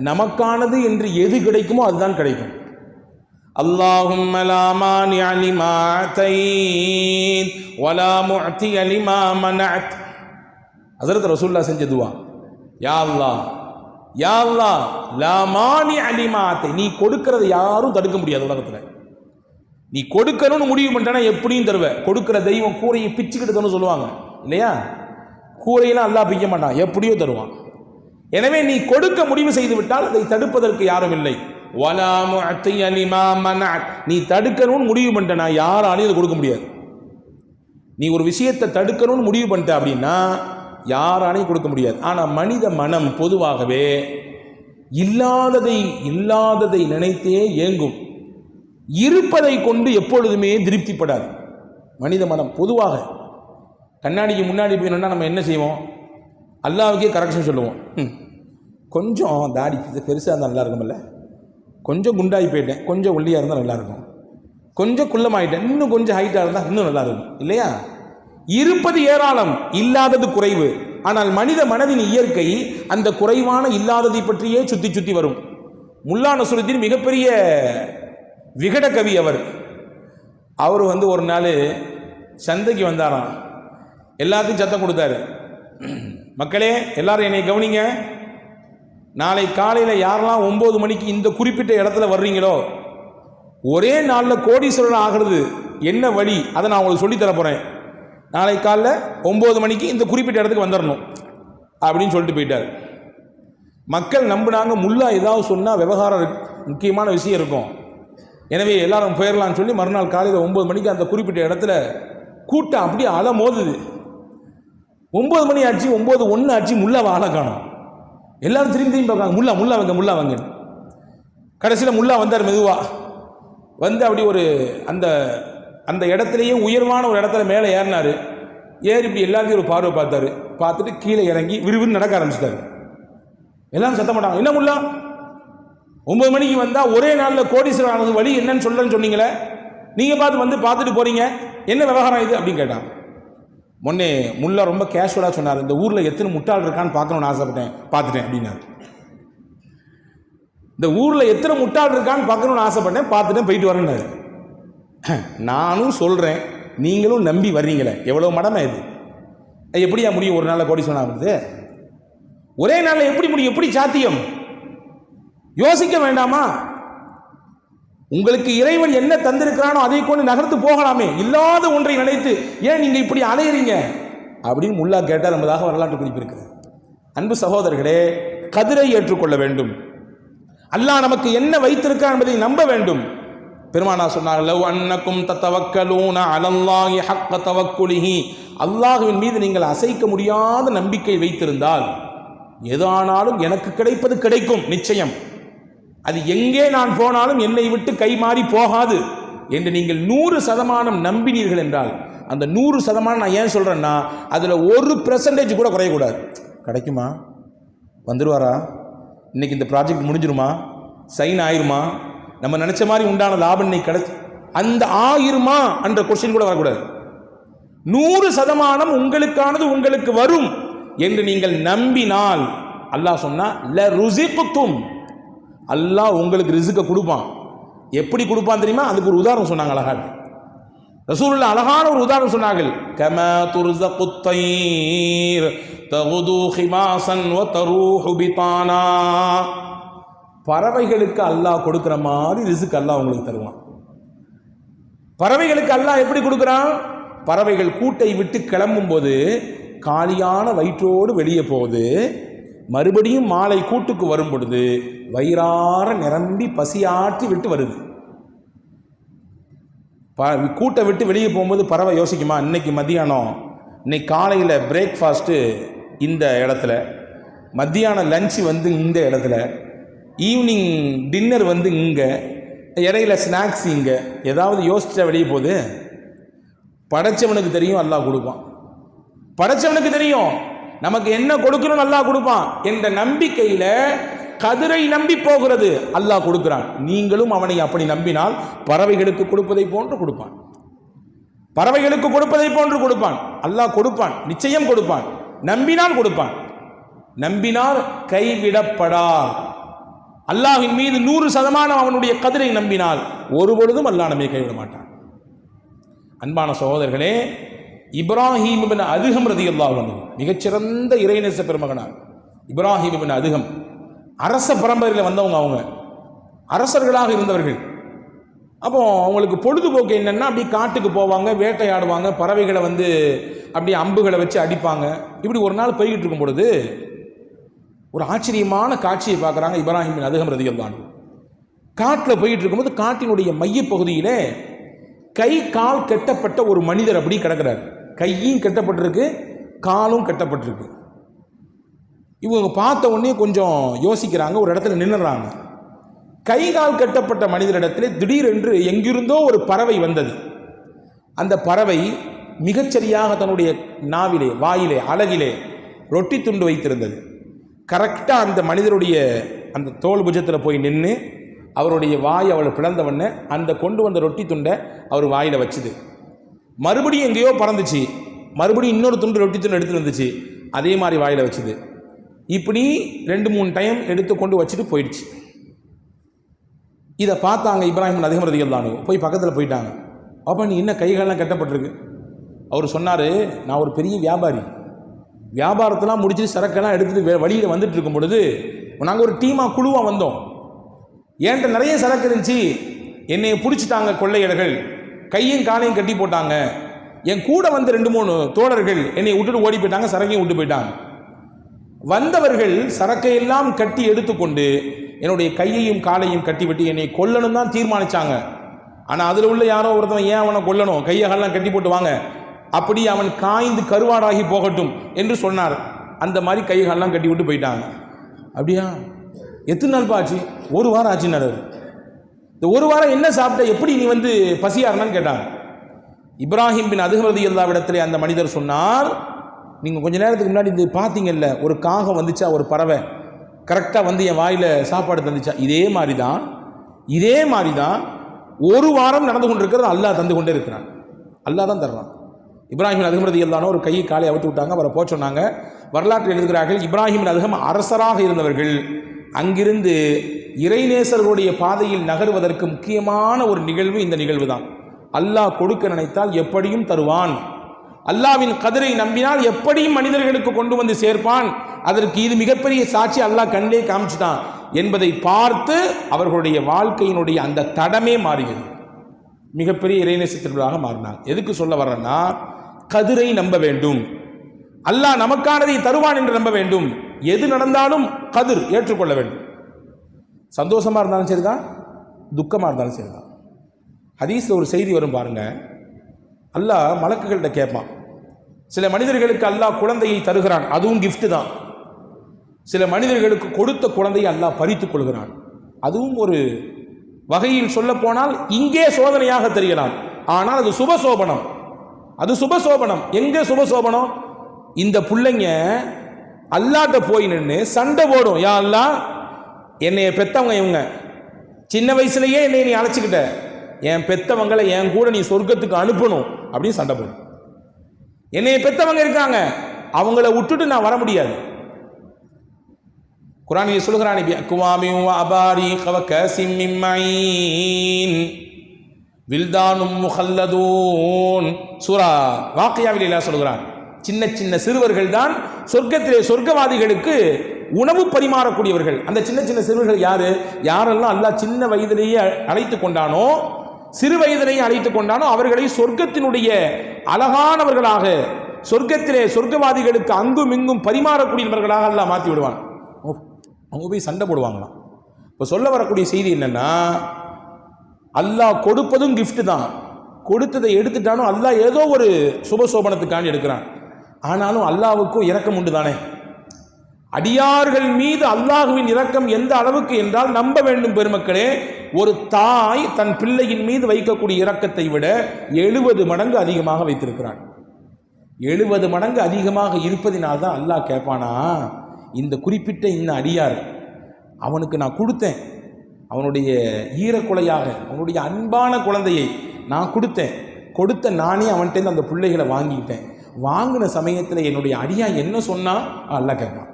நமக்கானது என்று எது கிடைக்குமோ அதுதான் கிடைக்கும். அல்லாஹும்ம லா மானிஅ லிமா அதைத் வலா முஅதிய லிமா மனஅத். ஹஜ்ரத் ரசூலுல்லாஹ் செஞ்ச துஆ, யா அல்லாஹ், யா அல்லாஹ், லா மானிஅ லிமா அதைத். நீ கொடுக்கறதை யாரும் தடுக்க முடியாது உலகத்தில். நீ கொடுக்கணும்னு முடிவு பண்ணிட்டா எப்படியும் தருவ. கொடுக்கிற தெய்வம் கூரையை பிச்சுக்கிட்டு தரணும் சொல்லுவாங்க இல்லையா? கூரையெல்லாம் அல்லாஹ் பிக்க மாட்டான், எப்படியோ தருவான். எனவே நீ கொடுக்க முடிவு செய்து விட்டால் அதை தடுப்பதற்கு யாரும் இல்லை. வலா முஅதிய லிமா மனஅத். நீ தடுக்கணும்னு முடிவு பண்ணிட்டனா யாராலையும் அதை கொடுக்க முடியாது. நீ ஒரு விஷயத்தை தடுக்கணும்னு முடிவு பண்ணிட்ட அப்படின்னா யாராலையும் கொடுக்க முடியாது. ஆனால் மனித மனம் பொதுவாகவே இல்லாததை நினைத்தே ஏங்கும், இருப்பதை கொண்டு எப்பொழுதுமே திருப்திப்படாது. மனித மனம் பொதுவாக கண்ணாடிக்கு முன்னாடி போயினா நம்ம என்ன செய்வோம்? அல்லாஹ்வுக்கே கரெக்ஷன் சொல்லுவோம். கொஞ்சம் தாடி பெருசாக இருந்தால் நல்லா இருக்கும்ல, கொஞ்சம் குண்டாகி போயிட்டேன், கொஞ்சம் ஒல்லியாக இருந்தால் நல்லாயிருக்கும், கொஞ்சம் குள்ளமாயிட்டேன், இன்னும் கொஞ்சம் ஹைட்டாக இருந்தால் இன்னும் நல்லா இருக்கும் இல்லையா? இருப்பது ஏராளம், இல்லாதது குறைவு. ஆனால் மனித மனதின் இயற்கை அந்த குறைவான இல்லாததை பற்றியே சுற்றி சுற்றி வரும். முல்லா நஸ்ருத்தீன் மிகப்பெரிய விகட கவி அவர் ஒரு நாள் சந்தைக்கு வந்தாராம். எல்லாத்தையும் சத்தம் கொடுத்தாரு, மக்களே எல்லாரும் என்னை கவனிங்க, நாளை காலையில் யாரெல்லாம் 9 மணிக்கு இந்த குறிப்பிட்ட இடத்துல வர்றீங்களோ ஒரே நாளில் கோடீஸ்வரன் ஆகிறது என்ன வழி அதை நான் உங்களுக்கு சொல்லித்தர போகிறேன். நாளை காலைல 9 மணிக்கு இந்த குறிப்பிட்ட இடத்துக்கு வந்துடணும் அப்படின்னு சொல்லிட்டு போயிட்டார். மக்கள் நம்பினாங்க, முல்லா ஏதாவது சொன்னால் விவகாரம் முக்கியமான விஷயம் இருக்கும், எனவே எல்லாரும் போயிடலான்னு சொல்லி மறுநாள் காலையில் 9 மணிக்கு அந்த குறிப்பிட்ட இடத்துல கூட்டம் அப்படியே அலை மோதுது. 9 மணி ஆச்சு, 9:01 ஆச்சு, முல்லாவை ஆளை காணோம். எல்லாரும் திரும்பி பார்க்காங்க, முல்லா வாங்க. கடைசியில் முல்லா வந்தார். மெதுவாக வந்து அப்படி அந்த அந்த இடத்துலையே உயர்வான ஒரு இடத்துல மேலே ஏறினார். ஏறி இப்படி எல்லாத்தையும் ஒரு பார்வை பார்த்தாரு. பார்த்துட்டு கீழே இறங்கி விறுவிறு நடக்க ஆரம்பிச்சிட்டாரு. எல்லாரும் சத்தம் போட்டாங்க, என்ன முல்லா 9 மணிக்கு வந்தால் ஒரே நாளில் கோடீஸ்வரன் ஆனது வழி என்னன்னு சொல்கிறேன்னு சொன்னீங்களே, நீங்கள் பார்த்துட்டு போகிறீங்க, என்ன விவகாரம் இது அப்படின்னு கேட்டாங்க. முன்னே முல்லா ரொம்ப கேஷுவலாக சொன்னார், இந்த ஊரில் எத்தனை முட்டாள் இருக்கான்னு பார்க்கணுன்னு ஆசைப்பட்டேன், பார்த்துட்டேன் அப்படின்னாரு. இந்த ஊரில் எத்தனை முட்டாள் இருக்கான்னு பார்க்கணுன்னு ஆசைப்பட்டேன், பார்த்துட்டேன், போயிட்டு வரேன்னாரு. நானும் சொல்கிறேன், நீங்களும் நம்பி வர்றீங்களே, எவ்வளோ மடமை இது, எப்படியா முடியும் ஒரு நாளில் கோடீஸ்வரன் ஆகுது? ஒரே நாளில் எப்படி முடியும்? எப்படி சாத்தியம்? யோசிக்க வேண்டாமா? உங்களுக்கு இறைவன் என்ன தந்திருக்கிறானோ அதை கொண்டு நகர்த்து போகலாமே, இல்லாத ஒன்றை நினைத்து ஏன் நீங்க இப்படி அலையறீங்க அப்படின்னு முல்லா கேட்டார் என்பதாக வரலாற்று குறிப்பு இருக்கிறது. அன்பு சகோதரர்களே, கதிரை ஏற்றுக்கொள்ள வேண்டும். அல்லாஹ் நமக்கு என்ன வைத்திருக்கிறான் என்பதை நம்ப வேண்டும். பெருமானா சொன்னார்கள், லவ் அன்னக்கும் தத்தவக்கலூன அலல்லாஹி ஹக்க தவக்குலிஹி, அல்லாஹ்வின் மீது நீங்கள் அசைக்க முடியாத நம்பிக்கை வைத்திருந்தால் எதானாலும் எனக்கு கிடைப்பது கிடைக்கும் நிச்சயம், அது எங்கே நான் போனாலும் என்னை விட்டு கை மாறி போகாது என்று நீங்கள் 100% நம்பினீர்கள் என்றால், அந்த 100% நான் ஏன் சொல்றேன்னா, அதில் 1% கூட குறையக்கூடாது. கிடைக்குமா? வந்துடுவாரா? இன்னைக்கு இந்த ப்ராஜெக்ட் முடிஞ்சிருமா? சைன் ஆயிருமா? நம்ம நினைச்ச மாதிரி உண்டான லாபம் இன்னைக்கு கிடைச்சு அந்த ஆயிருமா என்ற கொஸ்டின் கூட வரக்கூடாது. 100% உங்களுக்கானது உங்களுக்கு வரும் என்று நீங்கள் நம்பினால், அல்லாஹ் சொன்னா ல ருஸிக்தும், அல்லாஹ் உங்களுக்கு ரிஸ்க கொடுப்பான். எப்படி கொடுப்பான் தெரியுமா? அதுக்கு ஒரு உதாரணம் சொன்னாங்க அழகாக. ரசூலுல்லாஹ் அழகான ஒரு உதாரணம் சொன்னார்கள். கமா துர்ஸகுத் தைர் தகுது ஹிமாசன் வ தரூஹு பிதானா, பறவைகளுக்கு அல்லாஹ் கொடுக்கிற மாதிரி ரிஸ்க் அல்லாஹ் உங்களுக்கு தருவான். பறவைகளுக்கு அல்லாஹ் எப்படி கொடுக்குறான்? பறவைகள் கூட்டை விட்டு கிளம்பும் போது காலியான வயிற்றோடு வெளியே போகுது, மறுபடியும் மாலை கூட்டுக்கு வரும் பொழுது வயிறார நிரம்பி பசியாற்றி விட்டு வருது. கூட்டை விட்டு வெளியே போகும்போது பறவை யோசிக்குமா, இன்னைக்கு மத்தியானம், இன்னைக்கு காலையில் பிரேக்ஃபாஸ்ட்டு இந்த இடத்துல, மத்தியானம் லஞ்சு இந்த இடத்துல, ஈவினிங் டின்னர் இங்கே, இடையில ஸ்நாக்ஸ் இங்கே, ஏதாவது யோசிச்சா வெளியே போகுது. படைச்சவனுக்கு தெரியும் அல்லாஹ் கொடுப்பான். படைச்சவனுக்கு தெரியும் நமக்கு என்ன கொடுக்கணும், அல்லாஹ் கொடுப்பான் என்ற நம்பிக்கையில கதிரை நம்பி போகிறது. அல்லாஹ் கொடுக்கிறான். நீங்களும் அவனை அப்படி நம்பினால் பறவைகளுக்கு கொடுப்பதை போன்று கொடுப்பான். பறவைகளுக்கு கொடுப்பதை போன்று கொடுப்பான். அல்லாஹ் கொடுப்பான், நிச்சயம் கொடுப்பான். நம்பினால் கொடுப்பான். நம்பினால் கைவிடப்படார். அல்லாஹ்வின் மீது 100% அவனுடைய கதிரை நம்பினால் ஒருபொழுதும் அல்லாஹ் நம்மை கைவிட மாட்டான். அன்பான சகோதரர்களே, இப்ராஹிம் இப்னு அதுகம் ரலியல்லாஹு அன்ஹு மிகச்சிறந்த இறைநேச பெருமகனார். இப்ராஹிம் இப்னு அதுகம் அரச பரம்பரையில் வந்தவங்க, அவங்க அரசர்களாக இருந்தவர்கள். அப்போ அவங்களுக்கு பொழுதுபோக்கு என்னன்னா, அப்படி காட்டுக்கு போவாங்க, வேட்டையாடுவாங்க, பறவைகளை அப்படியே அம்புகளை வச்சு அடிப்பாங்க. இப்படி ஒரு நாள் போய்கிட்டு இருக்கும் பொழுது ஒரு ஆச்சரியமான காட்சியை பார்க்குறாங்க. இப்ராஹிம் இப்னு அதுகம் ரலியல்லாஹு அன்ஹு காட்டில் போயிட்டு இருக்கும்போது காட்டினுடைய மையப்பகுதியிலே கை கால் கட்டப்பட்ட ஒரு மனிதர் அப்படி கிடக்கிறார். கையும் கட்டப்பட்டிருக்கு, காலும் கட்டப்பட்டிருக்கு. இவங்க பார்த்த உடனே கொஞ்சம் யோசிக்கிறாங்க, ஒரு இடத்துல நின்னுறாங்க. கை கால் கட்டப்பட்ட மனிதரிடத்திலே திடீரென்று எங்கிருந்தோ ஒரு பறவை வந்தது. அந்த பறவை மிகச்சரியாக தன்னுடைய நாவிலே, வாயிலே, அலகிலே ரொட்டி துண்டு வைத்திருந்தது. கரெக்டாக அந்த மனிதருடைய அந்த தோல் புஜத்தில் போய் நின்று அவருடைய வாய் அவளை பிளந்தவொடனே அந்த கொண்டு வந்த ரொட்டி துண்டை அவர் வாயில் வச்சுது. மறுபடியும் எங்கேயோ பறந்துச்சு, மறுபடியும் இன்னொரு துண்டு ரொட்டி துண்டு எடுத்துட்டு வந்துச்சு. அதே மாதிரி வாயில் வச்சுது. இப்படி 2-3 டைம் எடுத்துக்கொண்டு வச்சுட்டு போயிடுச்சு. இதை பார்த்தாங்க இப்ராஹிம் அதிகம் ரதியல்லாஹு போய் பக்கத்தில் போயிட்டாங்க. அப்போ நீ என்ன கைகளெல்லாம் கட்டப்பட்டிருக்கு? அவர் சொன்னார், நான் ஒரு பெரிய வியாபாரி, வியாபாரத்தெல்லாம் முடிச்சு சரக்கெல்லாம் எடுத்துகிட்டு வழியில் வந்துட்டு இருக்கும் பொழுது நாங்கள் ஒரு டீமாக குழுவாக வந்தோம். என்கிட்ட நிறைய சரக்கு இருந்துச்சு, என்னை பிடிச்சிட்டாங்க கொள்ளையர்கள், கையும் காலையும் கட்டி போட்டாங்க. என் கூட வந்து 2-3 தோழர்கள் என்னை விட்டுட்டு ஓடி போயிட்டாங்க, சரக்கையும் விட்டு போயிட்டாங்க. வந்தவர்கள் சரக்கையெல்லாம் கட்டி எடுத்துக்கொண்டு என்னுடைய கையையும் காலையும் கட்டிவிட்டு என்னை கொல்லணும் தான் தீர்மானிச்சாங்க. ஆனால் அதில் உள்ள யாரோ ஒருத்தன், ஏன் அவனை கொல்லணும், கையெல்லாம் கட்டி போட்டு வாங்க, அப்படி அவன் காய்ந்து கருவாடாகி போகட்டும் என்று சொன்னார். அந்த மாதிரி கைகளெல்லாம் கட்டி விட்டு போயிட்டாங்க. அப்படியா, எத்தனை நாள் ஆச்சு? 1 வாரம் ஆச்சுன்னாரு. இந்த 1 வாரம் என்ன சாப்பிட்ட, எப்படி நீ வந்து பசியாருனான்னு கேட்டாங்க. இப்ராஹிம் பின் அதுஹம் ரலியல்லாஹு இடத்துல அந்த மனிதர் சொன்னார், நீங்கள் கொஞ்ச நேரத்துக்கு முன்னாடி இந்த பார்த்தீங்கல்ல, ஒரு காகம் வந்துச்சா, ஒரு பறவை கரெக்டாக வந்து என் வாயில் சாப்பாடு தந்துச்சா, இதே மாதிரி தான் 1 வாரம் நடந்து கொண்டிருக்கிறது. அல்லாஹ் தந்து கொண்டே இருக்கிறான், அல்லாஹ் தான் தர்றான். இப்ராஹிம் அதுஹம் ரலியல்லாஹு ஒரு கையை காலை அவுத்து விட்டாங்க, அவரை போக சொன்னாங்க. வரலாற்றில் எழுதுகிறார்கள், இப்ராஹிம் அதுஹம் அரசராக இருந்தவர்கள். அங்கிருந்து இறைநேசர்களுடைய பாதையில் நகர்வதற்கு முக்கியமான ஒரு நிகழ்வு இந்த நிகழ்வு தான். அல்லாஹ் கொடுக்க நினைத்தால் எப்படியும் தருவான், அல்லாவின் கதிரை நம்பினால் எப்படியும் மனிதர்களுக்கு கொண்டு வந்து சேர்ப்பான். அதற்கு இது மிகப்பெரிய சாட்சி, அல்லாஹ் கண்ணே காமிச்சுட்டான் என்பதை பார்த்து அவர்களுடைய வாழ்க்கையினுடைய அந்த தடமே மாறியது. மிகப்பெரிய இறைநேசத்திற்காக மாறினாங்க. எதுக்கு சொல்ல வர்றேன்னா, கதிரை நம்ப வேண்டும், அல்லாஹ் நமக்கானதை தருவான் என்று நம்ப வேண்டும். எது நடந்தாலும் கதிர் ஏற்றுக்கொள்ள வேண்டும். சந்தோஷமா இருந்தாலும் சரிதான், துக்கமாக இருந்தாலும் சரிதான். ஹதீஸில் ஒரு செய்தி வரும் பாருங்க, அல்லாஹ் மலக்குகள்கிட்ட கேட்பான். சில மனிதர்களுக்கு அல்லாஹ் குழந்தையை தருகிறான், அதுவும் கிஃப்ட் தான். சில மனிதர்களுக்கு கொடுத்த குழந்தையை அல்லாஹ் பறித்துக் கொள்கிறான், அதுவும் ஒரு வகையில் சொல்ல போனால் இங்கே சோதனையாக தெரியலாம், ஆனால் அது சுபசோபனம். அது சுபசோபனம். எங்கே சுபசோபனம்? இந்த பிள்ளைங்க அல்லாட்ட போய் நின்று சண்டை போடும், யா அல்லாஹ் என்னைய பெத்தவங்க இவங்க, சின்ன வயசுலேயே என்னை நீ அழைச்சிக்கிட்ட, என் பெத்தவங்களை என் கூட நீ சொர்க்கத்துக்கு அனுப்பணும் அப்படின்னு சண்டை போடும். என்னைய பெத்தவங்க இருக்காங்க, அவங்கள விட்டுட்டு நான் வர முடியாது. குர்ஆனில் சொல்கிறான், பிஅக்வாமின் வ அபாரிக வ காஸிம் மின் மஈன் வில்தானும் முஹல்லதூன். சூரா வாக்கியாவில் அல்லாஹ் சொல்கிறான், சின்ன சின்ன சிறுவர்கள் தான் சொர்க்கத்திலே சொர்க்கவாதிகளுக்கு உணவு பரிமாறக்கூடியவர்கள். அந்த சின்ன சின்ன சிறுவர்கள் யாரு? யாரெல்லாம் அல்லாஹ் சின்ன வயதிலேயே அழைத்து கொண்டானோ, சிறு வயதிலேயே அழைத்து கொண்டானோ, அவர்களை சொர்க்கத்தினுடைய அழகானவர்களாக, சொர்க்கத்திலே சொர்க்கவாதிகளுக்கு அங்கும் இங்கும் பரிமாறக்கூடியவர்களாக அல்லாஹ் மாற்றி விடுவான். அவங்க போய் சண்டை போடுவாங்களாம். இப்போ சொல்ல வரக்கூடிய செய்தி என்னன்னா, அல்லாஹ் கொடுப்பதும் கிஃப்ட் தான். கொடுத்ததை எடுத்துட்டாலும் அல்லாஹ் ஏதோ ஒரு சுபசோபனத்துக்காண்டி எடுக்கிறான். ஆனாலும் அல்லாஹ்வுக்கும் இரக்கம் உண்டு தானே. அடியார்கள் மீது அல்லாஹ்வின் இரக்கம் எந்த அளவுக்கு என்றால், நம்ப வேண்டும் பெருமக்களே, ஒரு தாய் தன் பிள்ளையின் மீது வைக்கக்கூடிய இரக்கத்தை விட 70 மடங்கு அதிகமாக வைத்திருக்கிறான். 70 மடங்கு அதிகமாக இருப்பதினால்தான் அல்லாஹ் கேட்பானா, இந்த குறிப்பிட்ட இந்த அடியார் அவனுக்கு நான் கொடுத்தேன், அவனுடைய ஈரக்குலையாக அவனுடைய அன்பான குழந்தையை நான் கொடுத்தேன், கொடுத்த நானே அவன்கிட்ட அந்த பிள்ளைகளை வாங்கிக்கிட்டேன். வாங்கின சமயத்தில் என்னுடைய அடியா என்ன சொன்னா அல்லாஹ் கேட்பான்.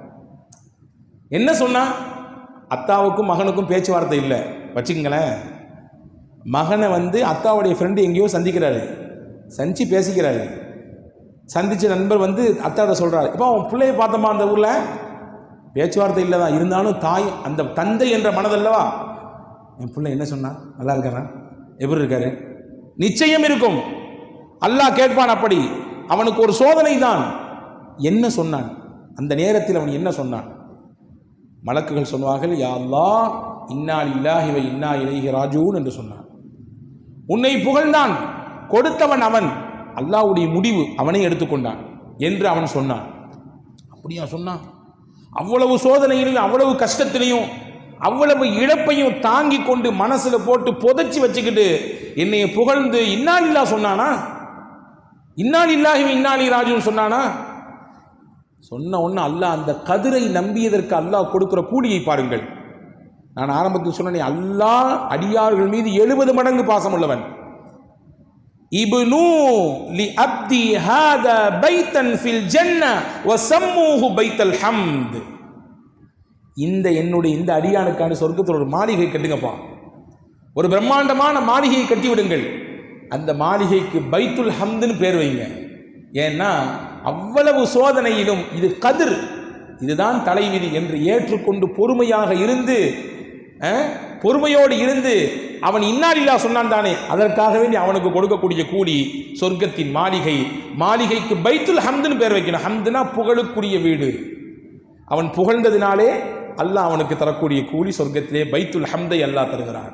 என்ன சொன்னா? அத்தாவுக்கும் மகனுக்கும் பேச்சுவார்த்தை இல்லை வச்சுக்கங்களேன். மகனை அத்தாவுடைய ஃப்ரெண்டு எங்கேயோ சந்திக்கிறாரு, சந்திச்சு பேசிக்கிறாரு. சந்திச்ச நண்பர் அத்தாட்ட சொல்றாரு, இப்போ அவன் பிள்ளையை பார்த்தோமா அந்த ஊரில், பேச்சுவார்த்தை இல்லை தான், இருந்தாலும் தாய் அந்த தந்தை என்ற மனதல்லவா, என் பிள்ளை என்ன சொன்னா, நல்லா இருக்காரா, எப்படி இருக்காரு, நிச்சயம் இருக்கும். அல்லாஹ் கேட்பான். அப்படி அவனுக்கு ஒரு சோதனை தான். என்ன சொன்னான் அந்த நேரத்தில், அவன் என்ன சொன்னான்? மலக்குகள் சொல்வார்கள், யா அல்லாஹ் இன்னா லில்லாஹி வ இன்னா இலைஹி ராஜிஊன் என்று சொன்னான். உன்னை புகழ்ந்தான், கொடுத்தவன் அவன், அல்லாஹ்வுடைய முடிவு அவனை எடுத்துக்கொண்டான் என்று அவன் சொன்னான். அப்படியா சொன்னான்? அவ்வளவு சோதனையிலையும் அவ்வளவு கஷ்டத்திலையும் அவ்வளவு இழப்பையும் தாங்கி கொண்டு மனசுல போட்டு புதைச்சி வச்சுக்கிட்டு என்னைய புகழ்ந்து இன்னா லில்லாஹ் சொன்னானா? இன்னா லில்லாஹி வ இன்னா இலைஹி ராஜிஊன் சொன்னானா? சொன்ன ஒன்று அல்லாஹ் அந்த கதிரை நம்பியதற்கு அல்லாஹ் கொடுக்கிற கூலியை பாருங்கள். நான் ஆரம்பத்தில் சொன்னேன், அல்லாஹ் அடியார்கள் மீது 70 மடங்கு பாசம் உள்ளவன். இப்னு லி அப்தி ஹாதா பைத்தன் ஃபில் ஜன்னah வஸம்மூஹு பைத்தல் ஹம்த். என்னுடைய இந்த அடியானுக்கான சொர்க்கத்தில் ஒரு மாளிகை கட்டுங்கப்பா, ஒரு பிரம்மாண்டமான மாளிகையை கட்டி விடுங்கள். அந்த மாளிகைக்கு பைத்துல் ஹம்துன்னு பேர் வைங்க. ஏன்னா அவ்வளவு சோதனையிலும் இது கதிர், இதுதான் தலைவிதி என்று ஏற்றுக்கொண்டு பொறுமையோடு இருந்து அவன் இன்னாலில்லா சொன்னான் தானே, அதற்காக வேண்டி அவனுக்கு கொடுக்கக்கூடிய கூலி சொர்க்கத்தின் மாளிகைக்கு பைத்துல் ஹம்துன்னு பேர் வைக்கணும். ஹம்துனா புகழுக்குரிய வீடு. அவன் புகழ்ந்ததினாலே அல்லாஹ் அவனுக்கு தரக்கூடிய கூலி சொர்க்கத்திலே பைத்துல் ஹம்தை அல்லாஹ் தருகிறான்.